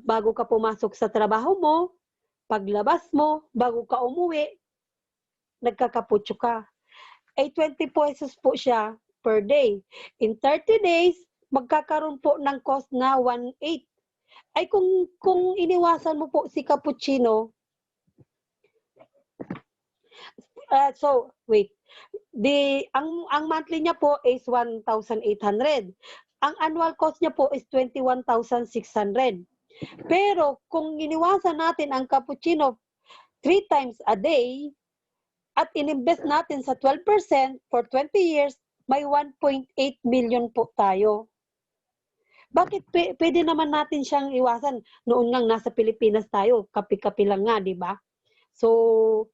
[SPEAKER 1] Bago ka pumasok sa trabaho mo, paglabas mo, bago ka umuwi, nagkakaputso ka. ay 20 pesos po siya per day. In 30 days, magkakaroon po ng cost na 1.8. Ay kung iniwasan mo po si cappuccino, so wait. Ang monthly niya po is 1,800. Ang annual cost niya po is 21,600. Pero kung iniwasan natin ang cappuccino 3 times a day at ininvest natin sa 12% for 20 years, may 1.8 million po tayo. Bakit pwede naman natin siyang iwasan? Noon ngang nasa Pilipinas tayo, kapi-kapi lang nga, di ba? So,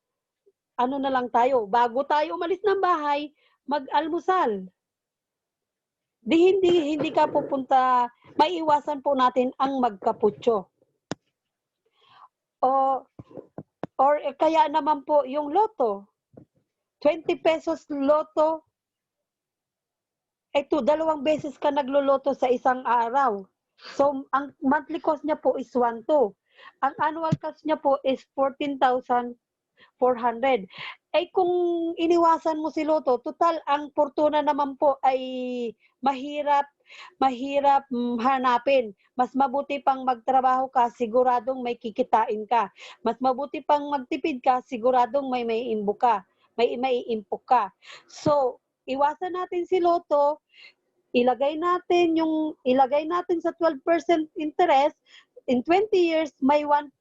[SPEAKER 1] ano na lang tayo, bago tayo umalis ng bahay, mag-almusal. Hindi ka pupunta, maiiwasan po natin ang magkaputyo. Or kaya naman po yung loto. 20 pesos loto, ito, 2 beses ka nagloloto sa isang araw. So, ang monthly cost niya po is 1.2. Ang annual cost niya po is 14,400. Ay kung iniwasan mo si loto, total, ang fortuna naman po ay mahirap hanapin. Mas mabuti pang magtrabaho ka, siguradong may kikitain ka. Mas mabuti pang magtipid ka, siguradong may imbok ka. May impok ka. So, iwasan natin si loto, ilagay natin sa 12% interest, in 20 years may 1.2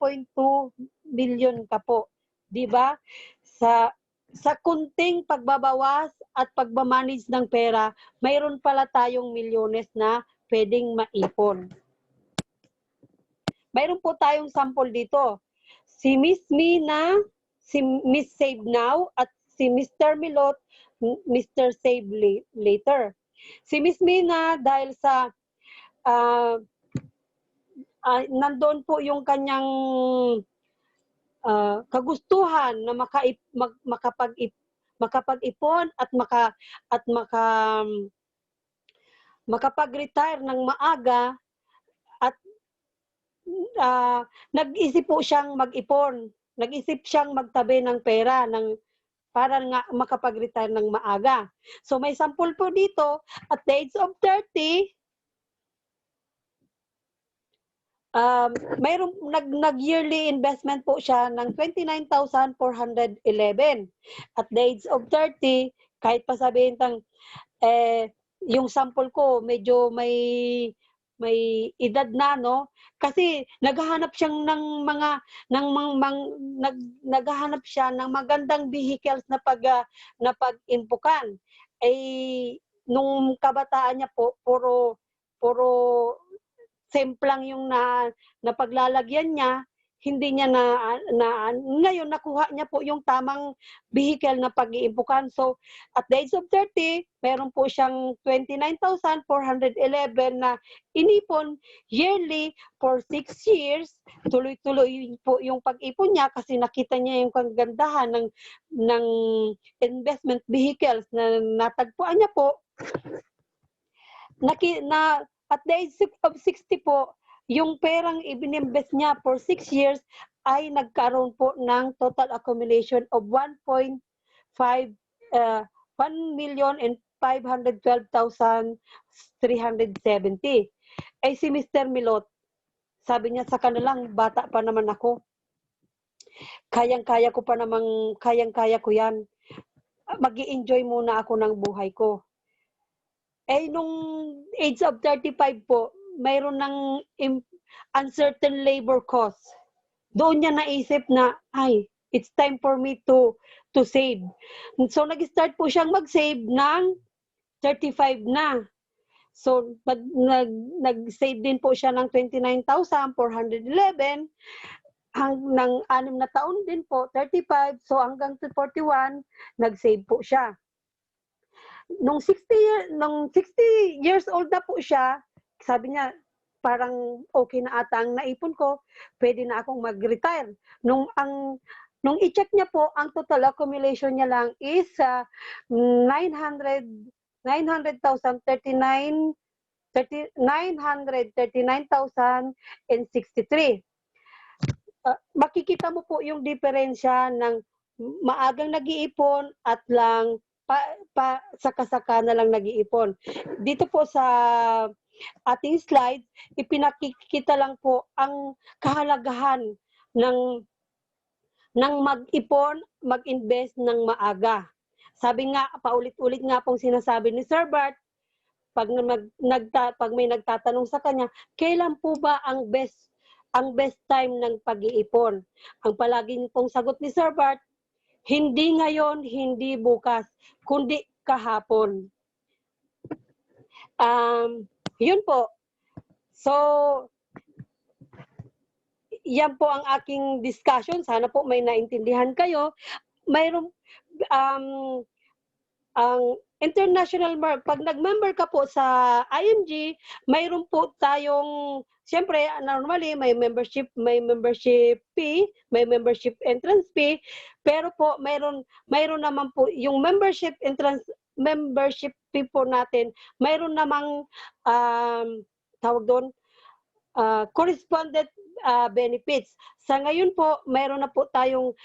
[SPEAKER 1] million ka po. 'Di ba? Sa kunting pagbabawas at pagmamanage ng pera, mayroon pala tayong milyones na pwedeng maipon. Mayroon po tayong sample dito. Si Miss Mina, si Miss Save Now at si Mr. Milot, Mr. Save Later. Si Miss Mina, dahil sa nandoon po yung kanyang kagustuhan na makapag-ipon at makapag-retire ng maaga, at nag-isip po siyang mag-ipon. Nag-isip siyang magtabi ng pera para nga makapag-retire ng maaga. So may sample po dito, at the age of 30, mayroong nag-yearly investment po siya ng 29,411. At the age of 30, kahit pa sabihin yung sample ko medyo may edad na, no? Kasi naghahanap siya naghahanap siya ng magandang vehicles na pag-impukan. Nung kabataan niya po, puro semplang yung napaglalagyan niya, hindi niya ngayon nakuha niya po yung tamang vehicle na pag-iimpukan. So, at the age of 30, meron po siyang 29,411 na inipon yearly for 6 years. Tuloy-tuloy po yung pag-ipon niya kasi nakita niya yung kagandahan ng investment vehicles na natagpuan niya po. At the age of 60 po, yung perang ibininvest niya for 6 years ay nagkaroon po ng total accumulation of 1,512,370. Ay si Mr. Milot, sabi niya sa kanilang, bata pa naman ako. Kayang-kaya ko yan. Mag-i-enjoy muna ako ng buhay ko. Nung age of 35 po, mayroon ng uncertain labor cost. Doon niya naisip na, it's time for me to save. So, nag-start po siyang mag-save ng 35 na. So, nag-save din po siya ng 29,411 ng 6 na taon din po, 35. So, hanggang to 41, nag-save po siya. Nung 60 years old na po siya, sabi niya, parang okay na ata ang naipon ko, pwede na akong mag-retire. Nung i-check niya po, ang total accumulation niya lang is 939,063. Makikita mo po yung diferensya ng maagang nag-iipon at lang saka-saka na lang nag-iipon. Dito po sa ating slides, ipinakikita lang po ang kahalagahan ng mag-ipon, mag-invest ng maaga. Sabi nga, paulit-ulit nga pong sinasabi ni Sir Bart, pag may nagtatanong sa kanya, kailan po ba ang best time ng pag-iipon? Ang palaging pong sagot ni Sir Bart, hindi ngayon, hindi bukas, kundi kahapon. Yun po. So, yan po ang aking discussion. Sana po may naintindihan kayo. Mayroon, ang international, pag nag-member ka po sa IMG, mayroon po tayong, siyempre, normally, may membership fee, may membership entrance fee, pero po, mayroon naman po, yung membership fee po natin, mayroon namang, tawag doon, correspondent benefits. Sa ngayon po, mayroon na po tayong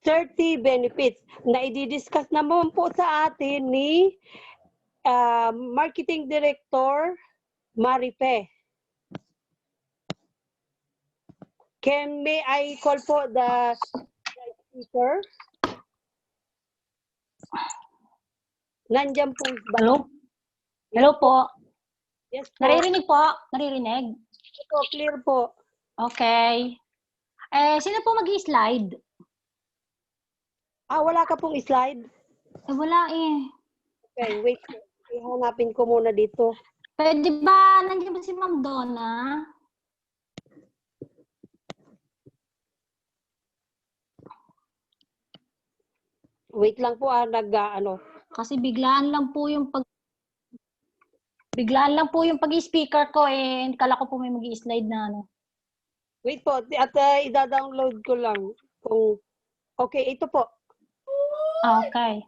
[SPEAKER 1] 30 benefits na i-discuss naman po sa atin ni Marketing Director Marife. May I call po the speaker? Nandiyan po ba?
[SPEAKER 4] Hello po.
[SPEAKER 1] Yes po.
[SPEAKER 4] Naririnig po? Naririnig?
[SPEAKER 1] Ito, clear po.
[SPEAKER 4] Okay. Sino po mag-i-slide?
[SPEAKER 1] Wala ka pong slide?
[SPEAKER 4] Wala eh.
[SPEAKER 1] Okay, wait. Ihanapin ko muna dito.
[SPEAKER 4] Pwede ba? Nandiyan ba si Ma'am Donna?
[SPEAKER 1] Wait lang po,
[SPEAKER 4] Kasi biglaan lang po yung pag-speaker ko eh. Kala ko po may mag-i-slide na ano.
[SPEAKER 1] Wait po, at ida-download ko lang. Okay, ito po.
[SPEAKER 4] Okay.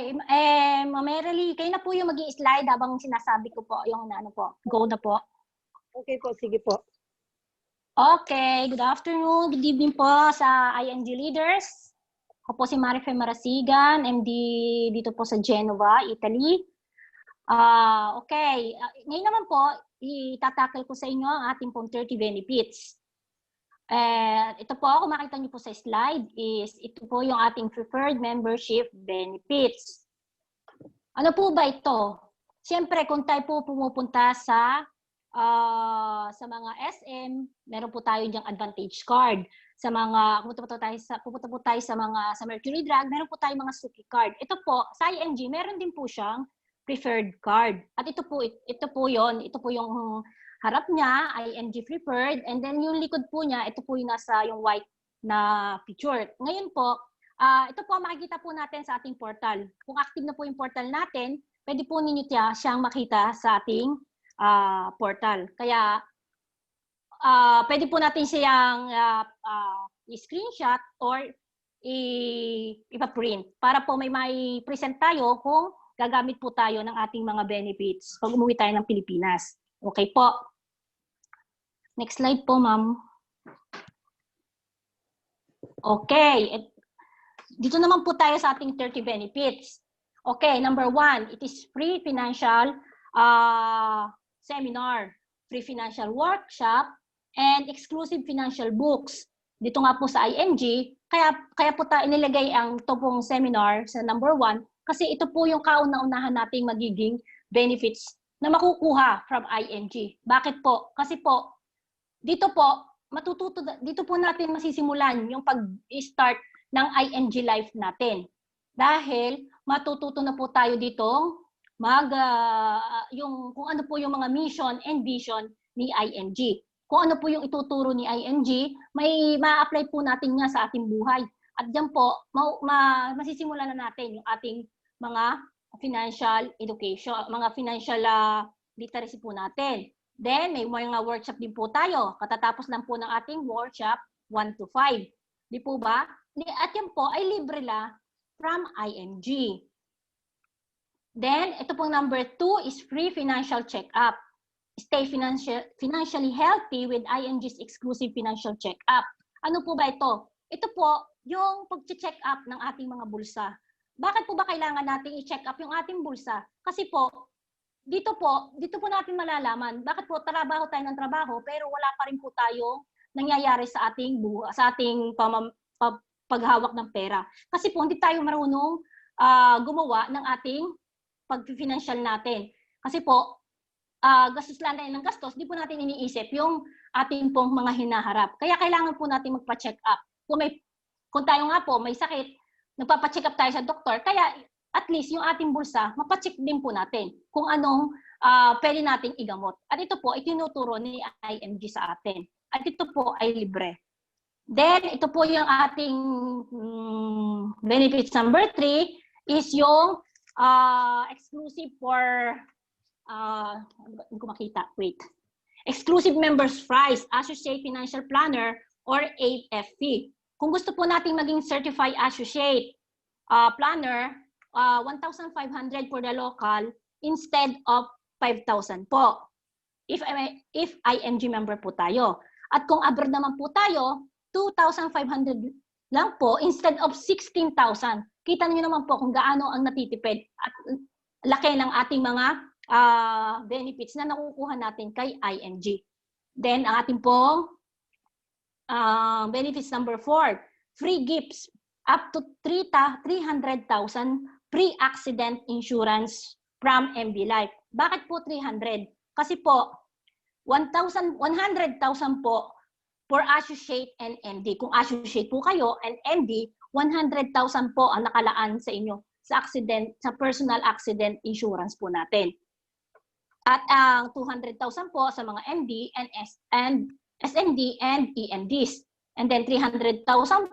[SPEAKER 4] Ma'am Merely, kayo na po yung mag-i-slide habang sinasabi ko po yung ano po. Go na po.
[SPEAKER 1] Okay po, sige po.
[SPEAKER 4] Okay, good afternoon, good evening po sa ING Leaders. Ako po si Marife Marasigan, MD dito po sa Genova, Italy. Ngayon naman po, itatakil ko sa inyo ang ating pong 30 benefits. Ito po, kung makita niyo po sa slide, ito po yung ating preferred membership benefits. Ano po ba ito? Siyempre, kung tayo po pumupunta sa mga SM, meron po tayo diyang advantage card. Sa mga, pupunta po tayo sa Mercury Drug, meron po tayo mga Suki card. Ito po, sa ING, meron din po siyang preferred card. At ito po yung harap niya, ING preferred, and then yung likod po niya, ito po yung nasa yung white na picture. Ngayon po, ito po makikita po natin sa ating portal. Kung active na po yung portal natin, pwede po ninyo siyang makita sa ating portal. Kaya, pwede po natin siyang i-screenshot or ipa-print para po may present tayo kung gagamit po tayo ng ating mga benefits pag umuwi tayo ng Pilipinas. Okay po. Next slide po, ma'am. Okay. Dito naman po tayo sa ating 30 benefits. Okay, number 1, it is free financial seminar, free financial workshop, and exclusive financial books. Dito nga po sa ING, kaya po tayo inilagay ang ito pong seminar sa number 1 kasi ito po yung kauna-unahan nating magiging benefits na makukuha from ING. Bakit po? Kasi po, dito po natin masisimulan yung pag-start ng ING life natin. Dahil matututo na po tayo dito kung ano po yung mga mission and vision ni ING. Kung ano po yung ituturo ni ING, may ma-apply po natin nga sa ating buhay. At diyan po, masisimulan na natin yung ating mga financial education, mga financial literacy po natin. Then, may mga workshop din po tayo. Katatapos lang po ng ating workshop 1 to 5. Di po ba? At yan po ay libre la from ING. Then, ito pong number 2 is free financial check-up. Stay financially healthy with ING's exclusive financial check-up. Ano po ba ito? Ito po yung pag-check up ng ating mga bulsa. Bakit po ba kailangan natin i-check up yung ating bulsa? Kasi po, dito po natin malalaman, bakit po trabaho tayo ng trabaho pero wala pa rin po tayo nangyayari sa ating paghawak ng pera. Kasi po hindi tayo marunong gumawa ng ating pag-financial natin. Kasi po, gastos lang tayo ng gastos, di po natin iniisip yung ating pong mga hinaharap. Kaya kailangan po natin magpa-check up. Kung tayo nga po may sakit, nagpapa-check up tayo sa doktor, kaya at least yung ating bulsa, mapacheck din po natin kung anong pwede nating igamot. At ito po, itinuturo ni IMG sa atin. At ito po ay libre. Then, ito po yung ating benefits number 3 is yung exclusive for, hindi ko makita, wait. Exclusive Members Price, Associate Financial Planner, or AFP. Kung gusto po nating maging Certified Associate Planner, 1,500 for the local instead of 5,000 po. If IMG member po tayo. At kung abroad naman po tayo, 2,500 lang po instead of 16,000. Kita niyo naman po kung gaano ang natitipid at laki ng ating mga benefits na nakukuha natin kay IMG. Then, ang ating pong benefits number 4, free gifts up to 300,000 pre-accident insurance from MB Life. Bakit po 300? Kasi po, 100,000 po for associate and MD. Kung associate po kayo and MD, 100,000 po ang nakalaan sa inyo sa accident, sa personal accident insurance po natin. At ang 200,000 po sa mga MD and SMD and EMDs. And then 300,000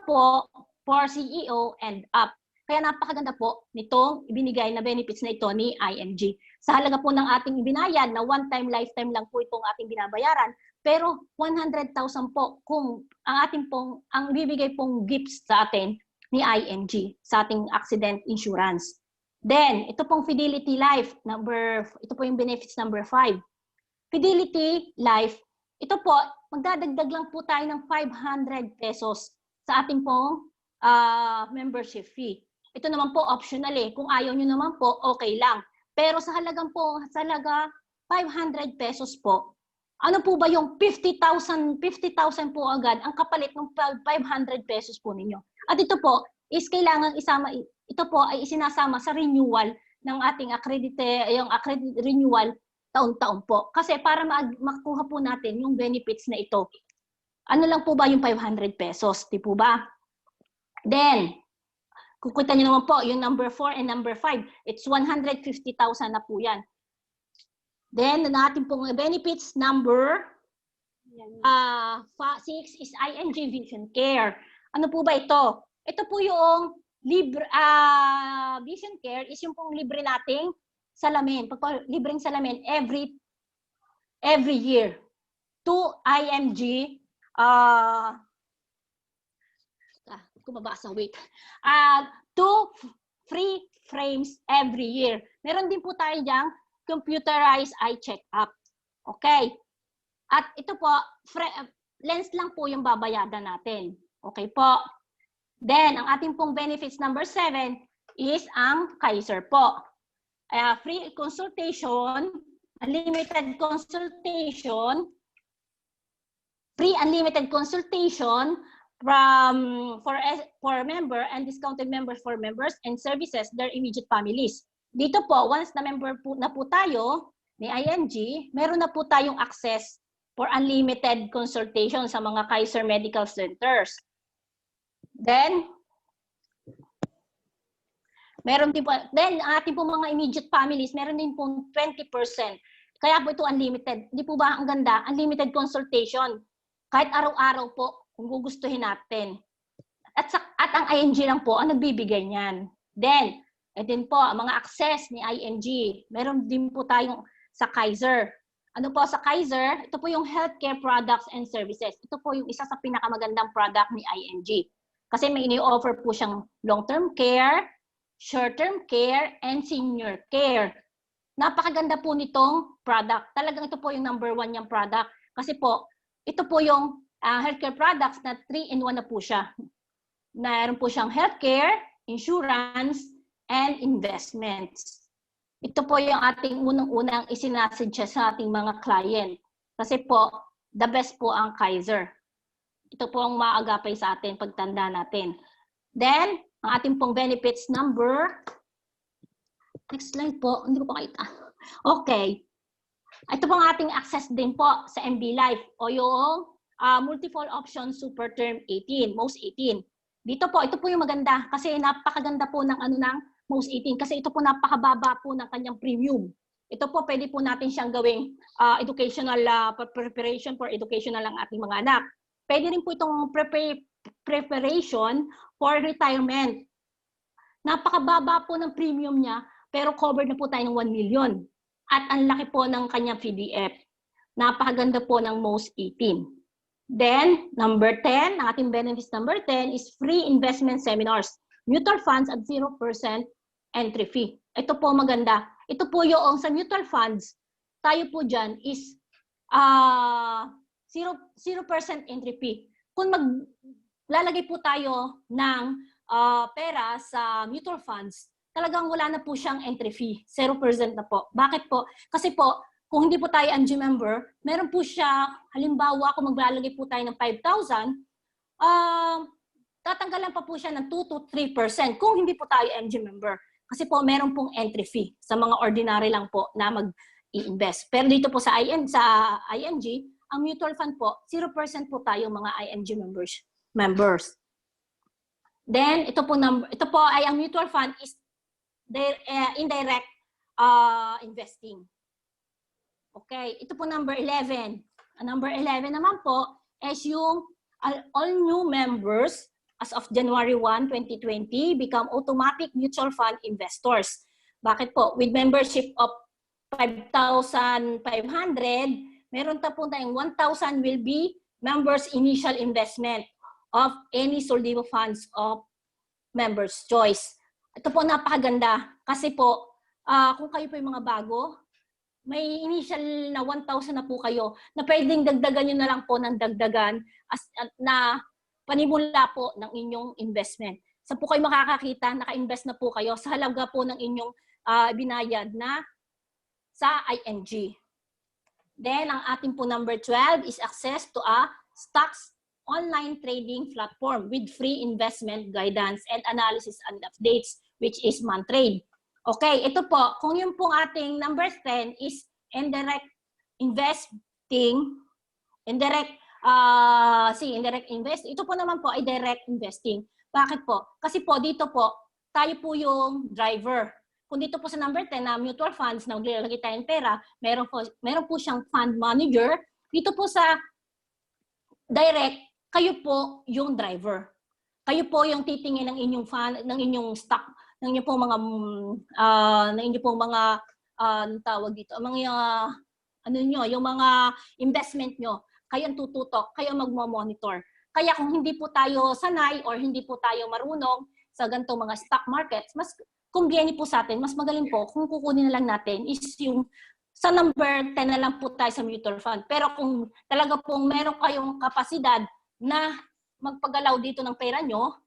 [SPEAKER 4] po for CEO and up. Kaya napakaganda po nitong ibinigay na benefits na ito ni IMG. Sa halaga po ng ating ibinayad na one-time, lifetime lang po itong ating binabayaran, pero 100,000 po kung ang ating pong, ang bibigay pong gifts sa atin ni IMG sa ating accident insurance. Then, ito pong Fidelity Life, ito po yung benefits number 5. Fidelity Life, ito po, magdadagdag lang po tayo ng 500 pesos sa ating pong membership fee. Ito naman po optional eh. Kung ayaw nyo naman po, okay lang. Pero sa halaga 500 pesos po, ano po ba yung 50,000 po agad ang kapalit ng 500 pesos po ninyo. At ito po is kailangan isama, ito po ay isinasama sa renewal ng ating accredited renewal taon-taon po. Kasi para makuha po natin yung benefits na ito, ano lang po ba yung 500 pesos? Di po ba? Then, kukita nyo naman po, yung number 4 and number 5, it's 150,000 na po yan. Then, natin pong benefits number 6 is IMG Vision Care. Ano po ba ito? Ito po yung libre, Vision Care is yung pong libre nating salamin. Libreng salamin every year to IMG two free frames every year. Meron din po tayo diyang computerized eye check-up. Okay? At ito po, lens lang po yung babayadan natin. Okay po? Then, ang ating pong benefits number 7 is ang Kaiser po. Free consultation, unlimited consultation, free unlimited consultation for member and discounted members for members and services their immediate families. Dito po, once na member po na po tayo ni IMG, meron na po tayong access for unlimited consultation sa mga Kaiser Medical Centers. Then, meron din po, then ating po mga immediate families, meron din po 20%. Kaya po ito unlimited. Hindi po ba ang ganda? Unlimited consultation. Kahit araw-araw po, kung gugustuhin natin. At ang IMG lang po ang nagbibigay niyan. Then, din po, ang mga access ni IMG. Meron din po tayong sa Kaiser. Ano po sa Kaiser? Ito po yung healthcare products and services. Ito po yung isa sa pinakamagandang product ni IMG. Kasi may ini-offer po siyang long-term care, short-term care, and senior care. Napakaganda po nitong product. Talagang ito po yung number 1 niyang product. Kasi po, ito po yung healthcare products na 3-in-1 na po siya. Meron po siyang healthcare, insurance, and investments. Ito po yung ating unang-unang isinasuggest sa ating mga client. Kasi po, the best po ang Kaiser. Ito po ang maagapay sa atin pagtanda natin. Then, ang ating pong benefits number. Next slide po. Hindi ko pa kita. Okay. Ito pong ating access din po sa MB Life o yung multiple option super term 18, most 18. Dito po, ito po yung maganda kasi napakaganda po ng most 18 kasi ito po napakababa po ng kanyang premium. Ito po pwede po natin siyang gawing educational preparation for educational ang ating mga anak. Pwede rin po itong preparation for retirement. Napakababa po ng premium niya pero covered na po tayo ng 1 million. At ang laki po ng kanyang PDF. Napakaganda po ng most 18. Then, number 10, ang ating benefits number 10 is free investment seminars. Mutual funds at 0% entry fee. Ito po maganda. Ito po yung sa mutual funds, tayo po dyan is 0% entry fee. Kung maglalagay po tayo ng pera sa mutual funds, talagang wala na po siyang entry fee. 0% na po. Bakit po? Kasi po, kung hindi po tayo MG member, meron po siya, halimbawa, kung maglalagay po tayo ng 5,000, tatanggalan pa po siya ng 2 to 3% kung hindi po tayo MG member. Kasi po, meron pong entry fee sa mga ordinary lang po na mag-i-invest. Pero dito po sa ING, ang mutual fund po, 0% po tayo mga ING members. Then, ito po ay ang mutual fund is indirect investing. Okay, ito po number 11. Number 11 naman po is yung all new members as of January 1, 2020 become automatic mutual fund investors. Bakit po? With membership of 5,500, meron po tayong 1,000 will be members initial investment of any Soldivo funds of members' choice. Ito po napakaganda kasi po kung kayo po yung mga bago, may initial na 1,000 na po kayo na pwedeng dagdagan nyo na lang po ng dagdagan na panimula po ng inyong investment. Saan po kayo makakakita, naka-invest na po kayo sa halaga po ng inyong binayad na sa ING. Then, ang ating po number 12 is access to a stocks online trading platform with free investment guidance and analysis and updates, which is Mantrade. Okay, ito po, kung yung pong ating number 10 is indirect investing, indirect invest, ito po naman po ay direct investing. Bakit po? Kasi po dito po, tayo po yung driver. Kung dito po sa number 10 na mutual funds na maglalagay tayong pera, meron po siyang fund manager. Dito po sa direct, kayo po yung driver. Kayo po yung titingin ng inyong fund, ng inyong stock, ng inyong pong mga tawag dito, mga yung mga investment nyo. Kayo ang tututok, kayo magmo-monitor. Kaya kung hindi po tayo sanay or hindi po tayo marunong sa ganitong mga stock markets, mas convenient po sa atin, mas magaling po kung kukunin na lang natin is yung sa number 10 na lang po tayo sa mutual fund. Pero kung talaga pong meron kayong kapasidad na magpagalaw dito ng pera nyo,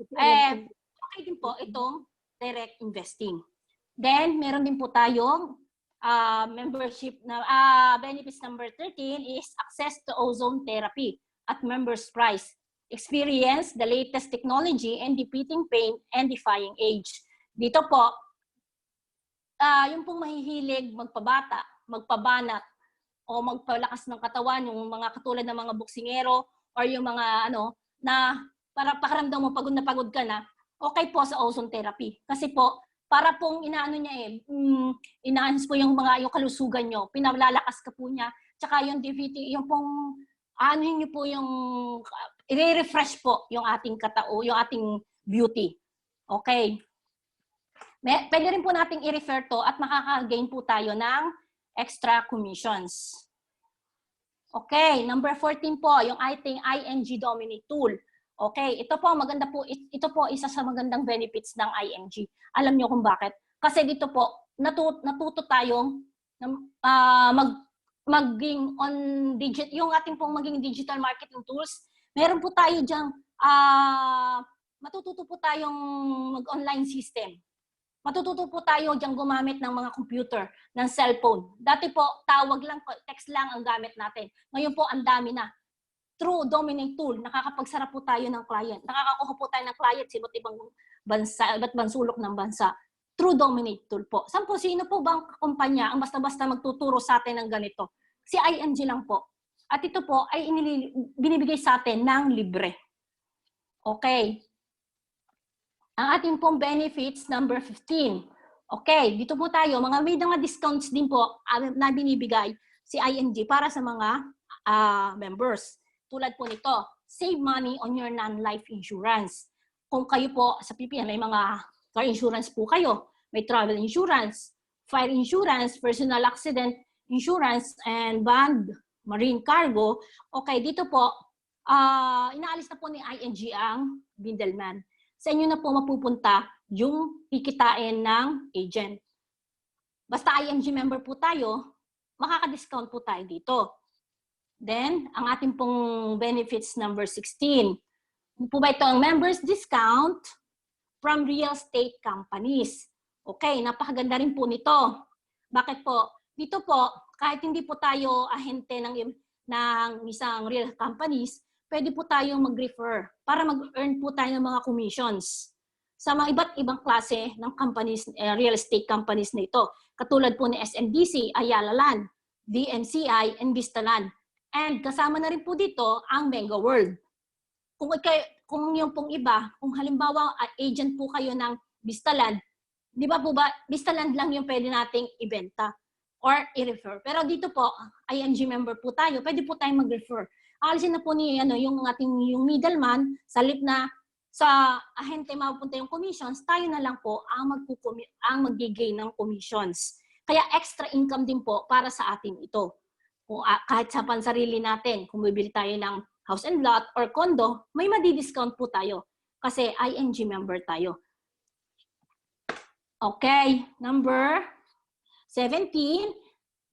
[SPEAKER 4] okay din po itong direct investing. Then, meron din po tayong membership na benefits number 13 is access to ozone therapy at members price. Experience the latest technology and defeating pain and defying age. Dito po, yung pong mahihilig magpabata, magpabanat, o magpalakas ng katawan, yung mga katulad ng mga boksingero or yung mga na para pakiramdam mo pagod na pagod ka na, okay po sa ozone therapy. Kasi po, para pong inaano po yung kalusugan nyo, pinalalakas ka po niya, tsaka yung defeating, yung pong, nyo po yung, i-refresh po yung ating katao, yung ating beauty. Okay. Pwede rin po nating i-refer to at makaka-gain po tayo ng extra commissions. Okay, number 14 po, yung ating ING Dominate Tool. Okay, ito po maganda po, ito po isa sa magandang benefits ng ING. Alam niyo kung bakit? Kasi dito po natuto tayong maging on yung ating pong maging digital marketing tools, meron po tayo diyang matututo po tayong mag-online system. Matututo po tayo diyang gumamit ng mga computer, ng cellphone. Dati po, tawag lang, text lang ang gamit natin. Ngayon po, ang dami na. Through Dominate tool, nakakapagsara po tayo ng client. Nakakakuha po tayo ng client sa iba't ibang bansa, iba't ibang sulok ng bansa. Through Dominate tool po. Sino po bang kumpanya ang basta-basta magtuturo sa atin ng ganito? Si ING lang po. At ito po ay binibigay sa atin ng libre. Okay. Ang ating pong benefits, number 15. Okay, dito po tayo. May mga discounts din po na binibigay si ING para sa mga members. Tulad po nito, save money on your non-life insurance. Kung kayo po sa PPN, may mga car insurance po kayo, may travel insurance, fire insurance, personal accident insurance, and bond, marine cargo. Okay, dito po, inaalis na po ni ING ang middleman. Sa inyo na po mapupunta yung kikitain ng agent. Basta ING member po tayo, makaka-discount po tayo dito. Then, ang ating pong benefits number 16. Po ba ito ang members discount from real estate companies? Okay, napakaganda rin po nito. Bakit po? Dito po, kahit hindi po tayo ahente ng isang real companies, pwede po tayong mag-refer para mag-earn po tayo ng mga commissions sa mga iba't ibang klase ng companies, real estate companies na ito. Katulad po ni SMDC, Ayala Land, DMCI, and Vistaland. And kasama na rin po dito ang Mega World. Kung yung pong iba, kung halimbawa agent po kayo ng Vistaland, di ba po ba, Vistaland lang yung pwede nating ibenta or i-refer. Pero dito po, ING member po tayo, pwede po tayong mag-refer. Alisin na po yung middleman, sa lip na sa ahente mapupunta yung commissions, tayo na lang po ang mag-gain ng commissions. Kaya extra income din po para sa atin ito. Kung, kahit sa pansarili natin, kung bibili tayo ng house and lot or condo, may madi-discount po tayo kasi ING member tayo. Okay, number 17,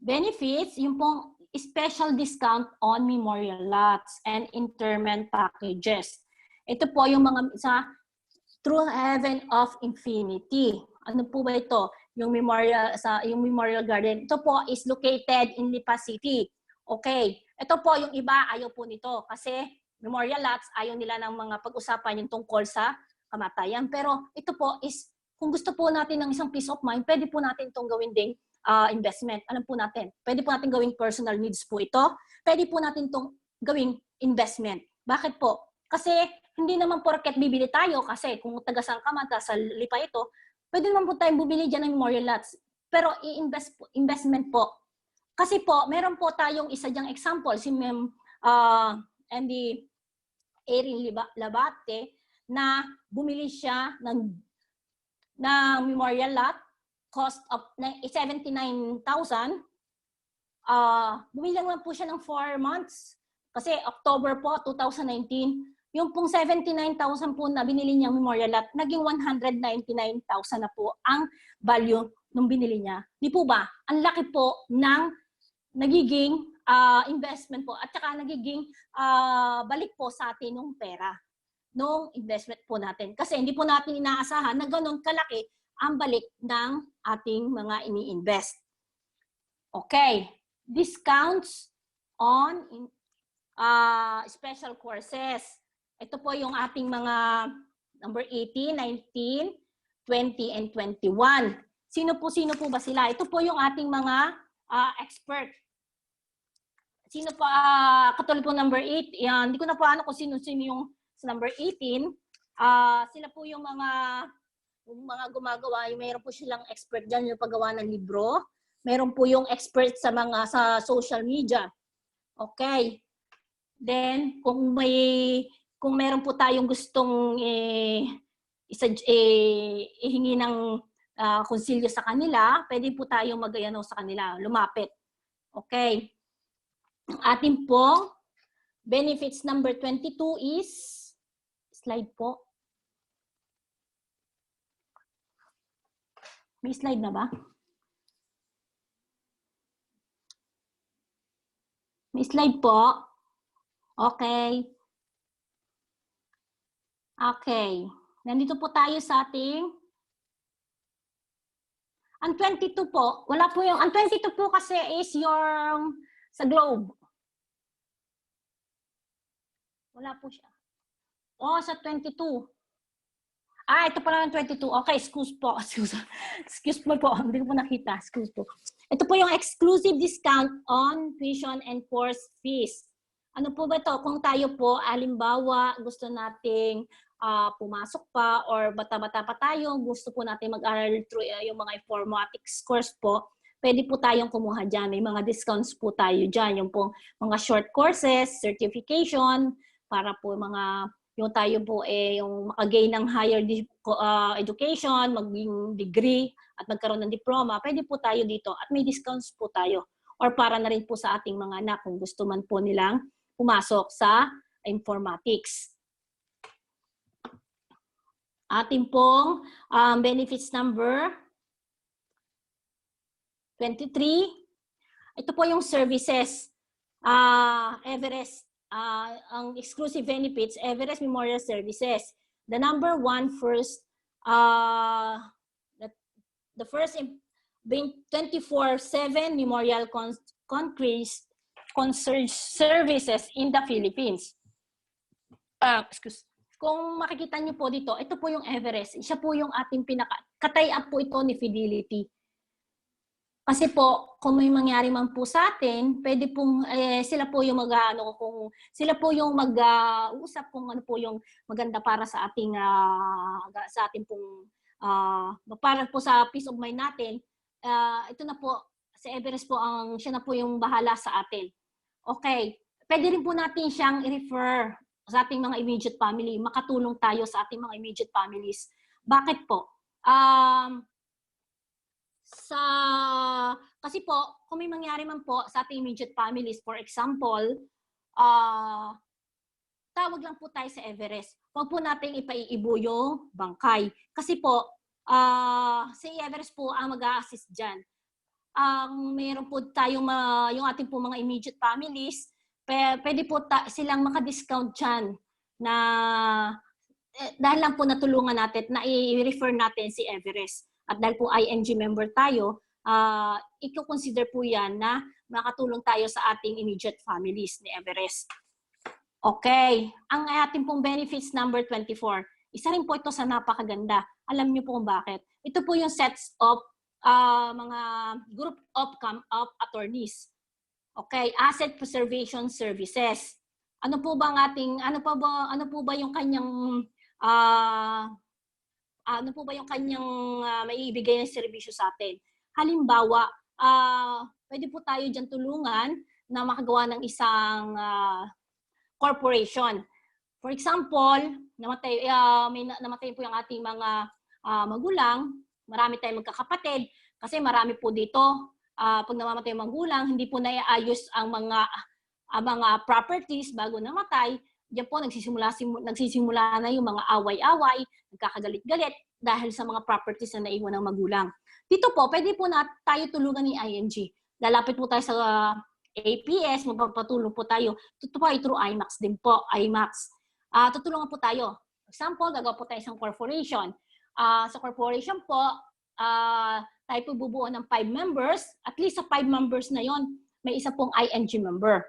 [SPEAKER 4] benefits, yung pong special discount on memorial lots and interment packages. Ito po yung mga sa True Heaven of Infinity. Ano po ba ito? Yung Memorial Garden. Ito po is located in Lipa City. Okay. Ito po yung iba ayaw po nito kasi memorial lots ayaw nila ng mga pag-usapan yung tungkol sa kamatayan. Pero ito po is kung gusto po natin ng isang peace of mind, pwede po natin itong gawin ding investment. Alam po natin, pwede po natin gawing personal needs po ito. Pwede po natin itong gawing investment. Bakit po? Kasi hindi naman porket bibili tayo kasi kung taga-San ka man, sa Lipa ito, pwede naman po tayong bumili dyan ng memorial lots. Pero investment po. Kasi po, meron po tayong isa dyang example, si Ma'am Andy Erin Labate, na bumili siya ng memorial lot, cost of 79,000. Bumili lang po siya ng 4 months. Kasi October po, 2019, yung pong 79,000 po na binili niyang memorial lot, naging 199,000 na po ang value nung binili niya. Di po ba? Ang laki po ng nagiging investment po at saka nagiging balik po sa atin ng pera nung investment po natin. Kasi hindi po natin inaasahan na ganun kalaki ang balik ng ating mga ini-invest. Okay. Discounts on special courses. Ito po yung ating mga number 18, 19, 20, and 21. Sino po ba sila? Ito po yung ating mga expert. Sino pa, katulad po number 8, hindi ko na paano kung sino yung sa number 18. Sila po yung mga gumagawa, mayroon po silang expert dyan yung paggawa ng libro. Mayroon po yung expert sa social media. Okay. Then, kung meron po tayong gustong ihingi ng konsilyo sa kanila, pwede po tayong mag-ayano sa kanila, lumapit. Okay. Ang ating po benefits number 22 is, slide po. May slide na ba? May slide po. Okay. Okay. Nandito po tayo sa ating ang 22 po. Wala po yung ang 22 po kasi is yung sa globe. Wala po siya. Oh, sa 22. Ito pala yung 22. Okay, excuse po. Excuse me po. Hindi ko po nakita. Excuse po. Ito po yung exclusive discount on tuition and course fees. Ano po ba ito? Kung tayo po, alimbawa, gusto nating pumasok pa or bata-bata pa tayo, gusto po natin mag-aral through yung mga informatics course po, pwede po tayong kumuha dyan. May mga discounts po tayo dyan. Yung po mga short courses, certification, para po yung tayo po yung makagain ng higher education, maging degree at magkaroon ng diploma, pwede po tayo dito at may discounts po tayo. Or para na rin po sa ating mga anak kung gusto man po nilang pumasok sa informatics. Ating pong benefits number 23. Ito po yung services. Everest, ang exclusive benefits, Everest Memorial Services. The number one first, the first 24/7 Memorial Concierge Services in the Philippines. Kung makikita niyo po dito, ito po yung Everest. Siya po yung ating katay-up po ito ni Fidelity. Kasi po, kung may mangyari man po sa atin, pwede pong sila po yung mag-uusap kung ano po yung maganda para sa ating pong para po sa peace of mind natin. Ito na po si Everest po siya na po yung bahala sa atin. Okay, pwede rin po natin siyang i-refer sa ating mga immediate family. Makatulong tayo sa ating mga immediate families. Bakit po? Kasi po, kung may mangyari man po sa ating immediate families, for example, tawag lang po tayo sa Everest. Huwag po natin ipaiibo yung bangkay. Kasi po, si Everest po ang mag-a-assist dyan. Mayroon po tayong yung ating po mga immediate families, pwede po silang maka-discount dyan na dahil lang po natulungan natin na i-refer natin si Everest. At dahil po ING member tayo, i-consider po yan na makatulong tayo sa ating immediate families ni Everest. Okay. Ang ating pong benefits number 24. Isa rin po ito sa napakaganda. Alam niyo po kung bakit. Ito po yung sets of mga group of attorneys. Okay, asset preservation services. Ano po ba yung kanyang maiibigay ng serbisyo sa atin? Halimbawa, pwede po tayo diyan tulungan na makagawa ng isang corporation. For example, namatay po yung ating mga magulang, marami tayong magkakapatid, kasi marami po dito, pag namamatay yung magulang, hindi po naiayos ang mga properties bago namatay. Diyan po nagsisimula na yung mga away-away, nagkakagalit-galit dahil sa mga properties na naiwan ng magulang. Dito po, pwede po na tayo tulungan ni ING. Lalapit po tayo sa APS, magpapatulong po tayo. Ito po ay through IMAX din po, IMAX. Tutulungan po tayo. For example, gagawa po tayo isang corporation. Sa corporation po, tayo po bubuo ng 5 members. At least sa 5 members na yon, may isa pong ING member.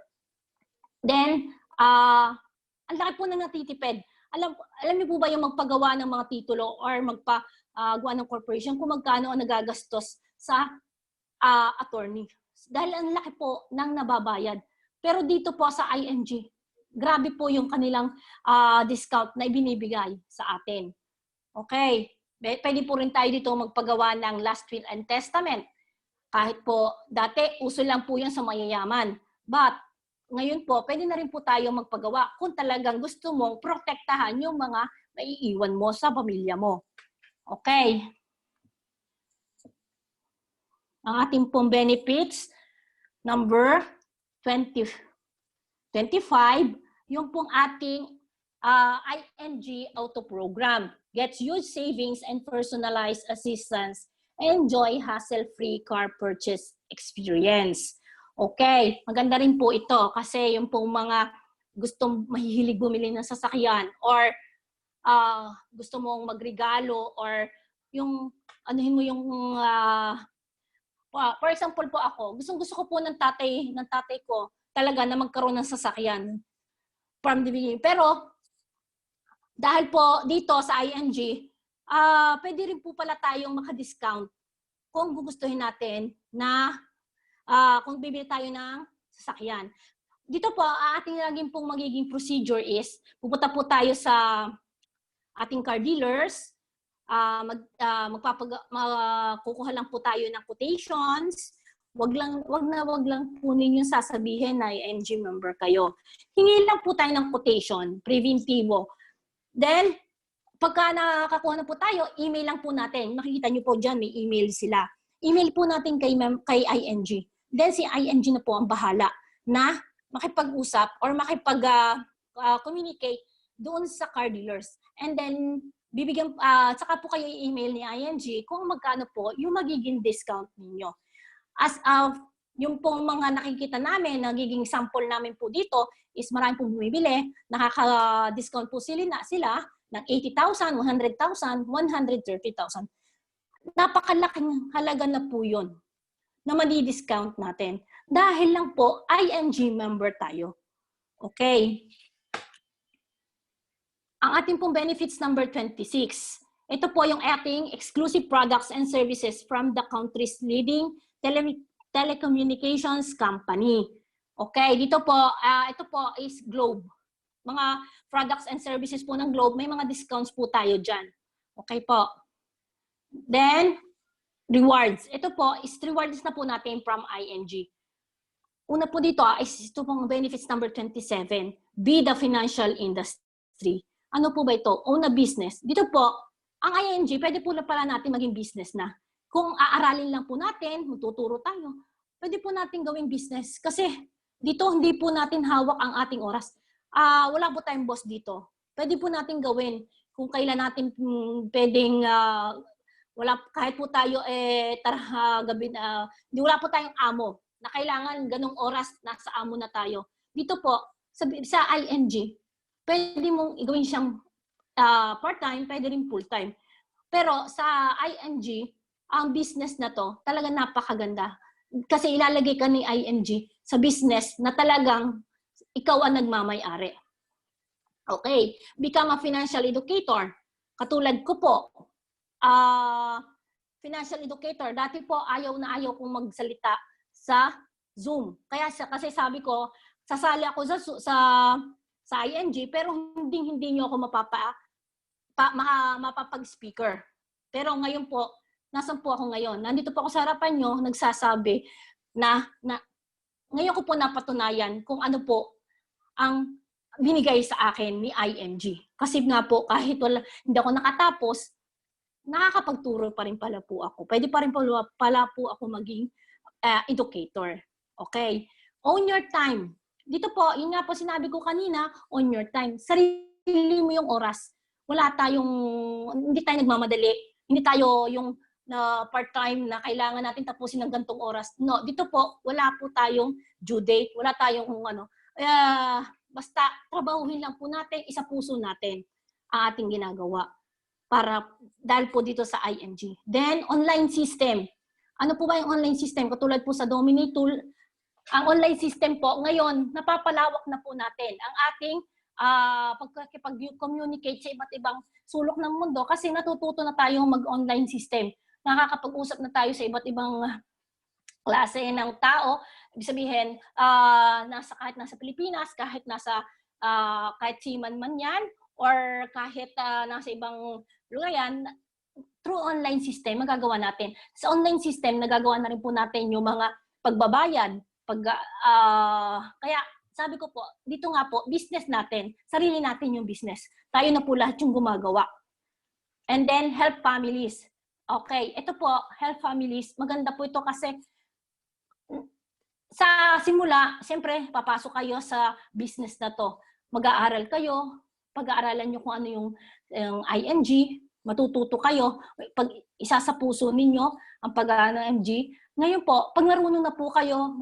[SPEAKER 4] Then, ang laki po na natitipid. Alam niyo po ba yung magpagawa ng mga titulo or magpagawa ng corporation kung magkano ang nagagastos sa attorney? Dahil ang laki po ng nababayad. Pero dito po sa ING, grabe po yung kanilang discount na ibinibigay sa atin. Okay. Pwede po rin tayo dito magpagawa ng last will and testament. Kahit po, dati, uso lang po yan sa mayayaman. But, ngayon po, pwede na rin po tayo magpagawa kung talagang gusto mong protektahan yung mga maiiwan mo sa pamilya mo. Okay. Ang ating pong benefits, number 25, yung pong ating ING Auto Program. Gets huge savings and personalized assistance. Enjoy hassle-free car purchase experience. Okay, maganda rin po ito kasi yung pong mga gustong mahihilig bumili ng sasakyan or gusto mong magregalo or yung anuhin mo yung for example po ako, gusto ko po ng tatay ko talaga na magkaroon ng sasakyan from the beginning. Pero dahil po dito sa ING, pwede rin po pala tayong maka-discount kung gugustuhin natin na kung bibili tayo ng sasakyan. Dito po, ating laging pong magiging procedure is, pupunta po tayo sa ating car dealers, kukuha lang po tayo ng quotations, wag lang po ninyong sasabihin na ING member kayo. Hingi lang po tayo ng quotation, preventivo. Then, pagka nakakuha na po tayo, email lang po natin. Makikita nyo po dyan, may email sila. Email po natin kay ING. Then si ING na po ang bahala na makipag-usap or makipag-communicate doon sa car dealers. And then, saka po kayo i-email ni ING kung magkano po yung magiging discount ninyo. As of yung pong mga nakikita namin, nagiging sample namin po dito is marami pong bumibili, nakaka-discount po sila ng 80,000, 100,000, 130,000. Napakalaking halaga na po yun na madi-discount natin. Dahil lang po, ING member tayo. Okay. Ang ating pong benefits number 26. Ito po yung ating exclusive products and services from the country's leading telecommunications company. Okay, dito po, ito po is Globe. Mga products and services po ng Globe, may mga discounts po tayo dyan. Okay po. Then, rewards. Ito po, is rewards na po natin from ING. Una po dito is ito pong benefits number 27. Be the financial industry. Ano po ba ito? Own a business. Dito po, ang ING, pwede po na pala natin maging business na. Kung aaralin lang po natin, magtuturo tayo, pwede po natin gawing business. Kasi dito, hindi po natin hawak ang ating oras. Wala po tayong boss dito. Pwede po natin gawin kung kailan natin pwedeng kahit po tayo gabi na wala po tayong amo na kailangan ganong oras nasa amo na tayo. Dito po sa ING, pwede mong gawin siyang part-time, pwede rin full-time. Pero sa ING, ang business na to talaga napakaganda. Kasi ilalagay ka ni ING sa business na talagang ikaw ang nagmamay-ari. Okay, become a financial educator. Katulad ko po, financial educator. Dati po ayaw kong magsalita sa Zoom. Kasi sabi ko, sasali ako sa ING pero hindi niyo ako mapapag-speaker. Pero ngayon po, nasan po ako ngayon? Nandito po ako sa harapan niyo, nagsasabi na ngayon ko po napatunayan kung ano po ang binigay sa akin ni ING. Kasi nga po, kahit hindi ako nakatapos, nakakapagturo pa rin pala po ako. Pwede pa rin pala po ako maging educator. Okay? Own your time. Dito po, yun nga po sinabi ko kanina, own your time. Sarili mo yung oras. Hindi tayo nagmamadali. Hindi tayo yung part-time na kailangan natin tapusin ng gantong oras. No, dito po, wala po tayong due date. Wala tayong basta trabahuhin lang po natin, isa puso natin ang ating ginagawa. Dahil po dito sa ING. Then, online system. Ano po ba yung online system? Katulad po sa Domini Tool, ang online system po, ngayon, napapalawak na po natin ang ating pag-communicate sa iba't ibang sulok ng mundo kasi natututo na tayong mag-online system. Nakakapag-usap na tayo sa iba't ibang klase ng tao. Ibig sabihin, kahit nasa Pilipinas, kahit seaman man yan, or kahit nasa ibang lugar yan, through online system, magagawa natin. Sa online system, nagagawa na rin po natin yung mga pagbabayad. Kaya, sabi ko po, dito nga po, business natin, sarili natin yung business. Tayo na po lahat yung gumagawa. And then, help families. Okay, ito po, help families. Maganda po ito kasi sa simula, siyempre, papasok kayo sa business na to. Mag-aaral kayo, pag-aaralan nyo kung ano yung ING, matututo kayo, pag isa sa puso ninyo, ang pag-aaral ng ING. Ngayon po, pag marunong na po kayo,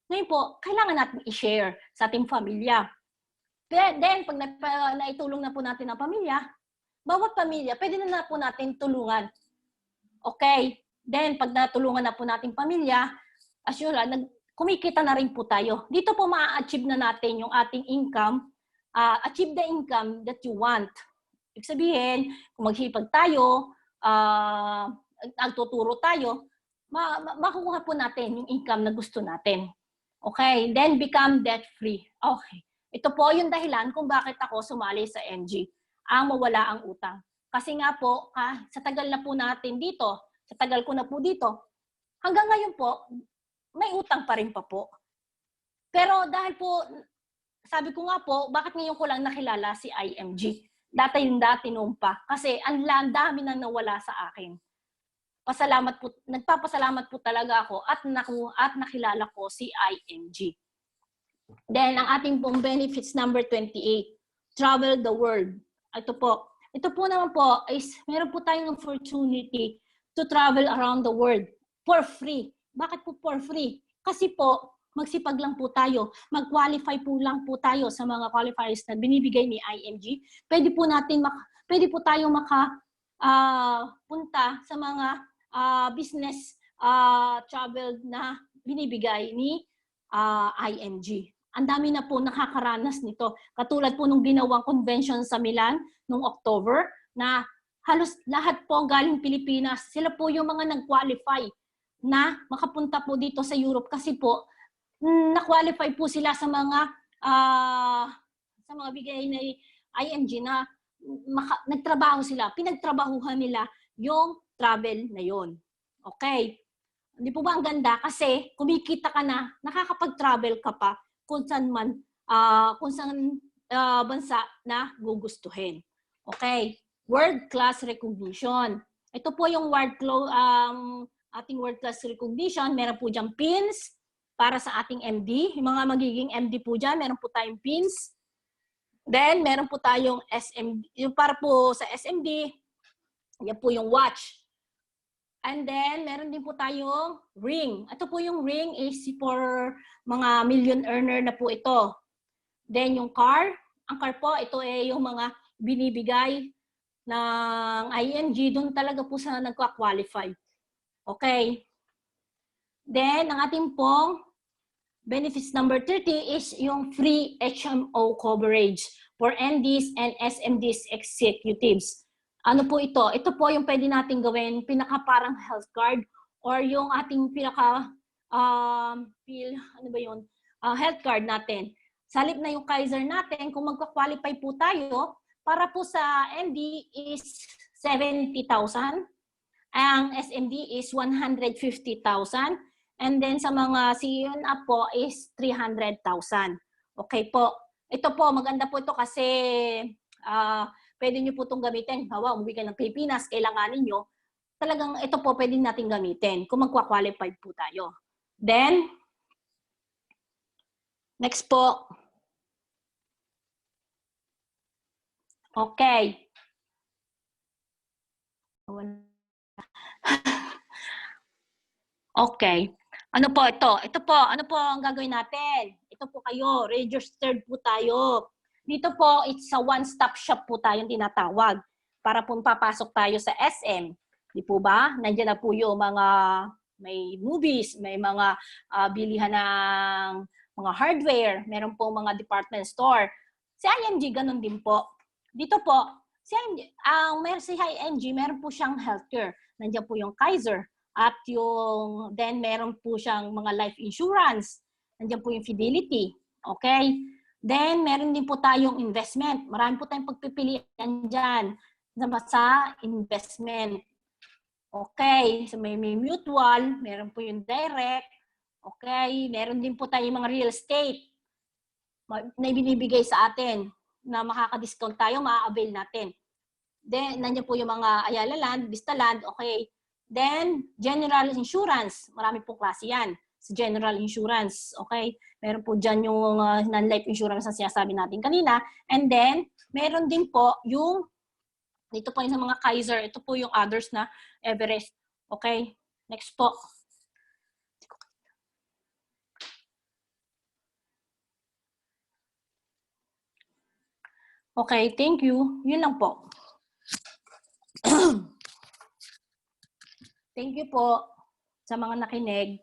[SPEAKER 4] Ngayon po, kailangan natin i-share sa ating pamilya. Then, pag naitulong na po natin ang pamilya, bawat pamilya, pwede na po natin tulungan. Okay? Then, pag natulungan na po natin pamilya, as usual, kumikita na rin po tayo. Dito po ma-achieve na natin yung ating income, achieve the income that you want. Ibig sabihin, kung maghipag tayo, nagtuturo tayo, makukuha po natin yung income na gusto natin. Okay? Then, become debt-free. Okay. Ito po yung dahilan kung bakit ako sumali sa NG. Ang mawala ang utang. Kasi nga po, sa tagal na po natin dito, sa tagal ko na po dito, hanggang ngayon po, may utang pa rin pa po. Pero dahil po, sabi ko nga po, bakit ngayon ko lang nakilala si IMG? Dati noon pa. Kasi ang dami nang nawala sa akin. Nagpapasalamat po talaga ako at nakilala ko si IMG. Then, ang ating pong benefits number 28, travel the world. Ito po naman po is meron po tayong opportunity to travel around the world for free. Bakit po for free? Kasi po, magsipag lang po tayo. Mag-qualify po lang po tayo sa mga qualifiers na binibigay ni IMG. Pwede po tayong punta sa mga business travel na binibigay ni IMG. Ang dami na po nakakaranas nito. Katulad po nung ginawang convention sa Milan noong October na halos lahat po galing Pilipinas. Sila po yung mga nag-qualify na makapunta po dito sa Europe kasi po na-qualify po sila sa mga bigay ni IMG na nagtrabaho sila. Pinagtrabahuhan nila yung travel na yon. Okay? Hindi po ba ang ganda? Kasi kumikita ka na, nakakapag-travel ka pa kung saan bansa na gugustuhin. Okay? World-class recognition. Ito po yung ating world-class recognition. Meron po diyang pins para sa ating MD. Yung mga magiging MD po dyan, meron po tayong pins. Then, meron po tayong SMD. Yung para po sa SMD, yan po yung watch. And then, meron din po tayong ring. Ito po yung ring is for mga million earner na po ito. Then, yung car. Ang car po, ito yung mga binibigay ng IMG. Doon talaga po sa nagka-qualify. Okay. Then, ang ating pong benefits number 30 is yung free HMO coverage for NDs and SMDs executives. Ano po ito? Ito po yung pwede natin gawin, pinaka parang health card or yung ating pinaka health card natin. Salip na yung Kaiser natin, kung magka-qualify po tayo, para po sa ND is 70,000. Ang SMD is 150,000. And then sa mga CUN up po is 300,000. Okay po. Ito po, maganda po ito kasi pwede nyo po itong gamitin. Hawa, umuwi kayo ng Pilipinas, kailanganin nyo. Talagang ito po pwede natin gamitin kung magka-qualify po tayo. Then, next po. Okay. Okay. Ano po ito? Ito po, ano po ang gagawin natin? Ito po kayo, registered po tayo. Dito po, it's a one-stop shop po tayong tinatawag. Para po papasok tayo sa SM. Di po ba? Nandiyan na po yung mga, may movies, may mga bilihan ng mga hardware, meron po mga department store. Si IMG, ganun din po. Dito po, si IMG, meron po siyang healthcare. Nandiyan po yung Kaiser. At yung, then meron po siyang mga life insurance. Nandiyan po yung Fidelity. Okay? Then, meron din po tayong investment. Marami po tayong pagpipilian dyan sa investment. Okay. So, may mutual. Meron po yung direct. Okay. Meron din po tayong mga real estate na binibigay sa atin na makaka-discount tayo, maa-avail natin. Then, nandiyan po yung mga Ayala Land, Vista Land. Okay. Then, general insurance. Marami pong klase yan. Sa general insurance. Okay? Meron po dyan yung non-life insurance na sinasabi natin kanina. And then, meron din po yung, dito po yung sa mga Kaiser, ito po yung others na Everest. Okay? Next po. Okay, thank you. Yun lang po. Thank you po sa mga nakinig.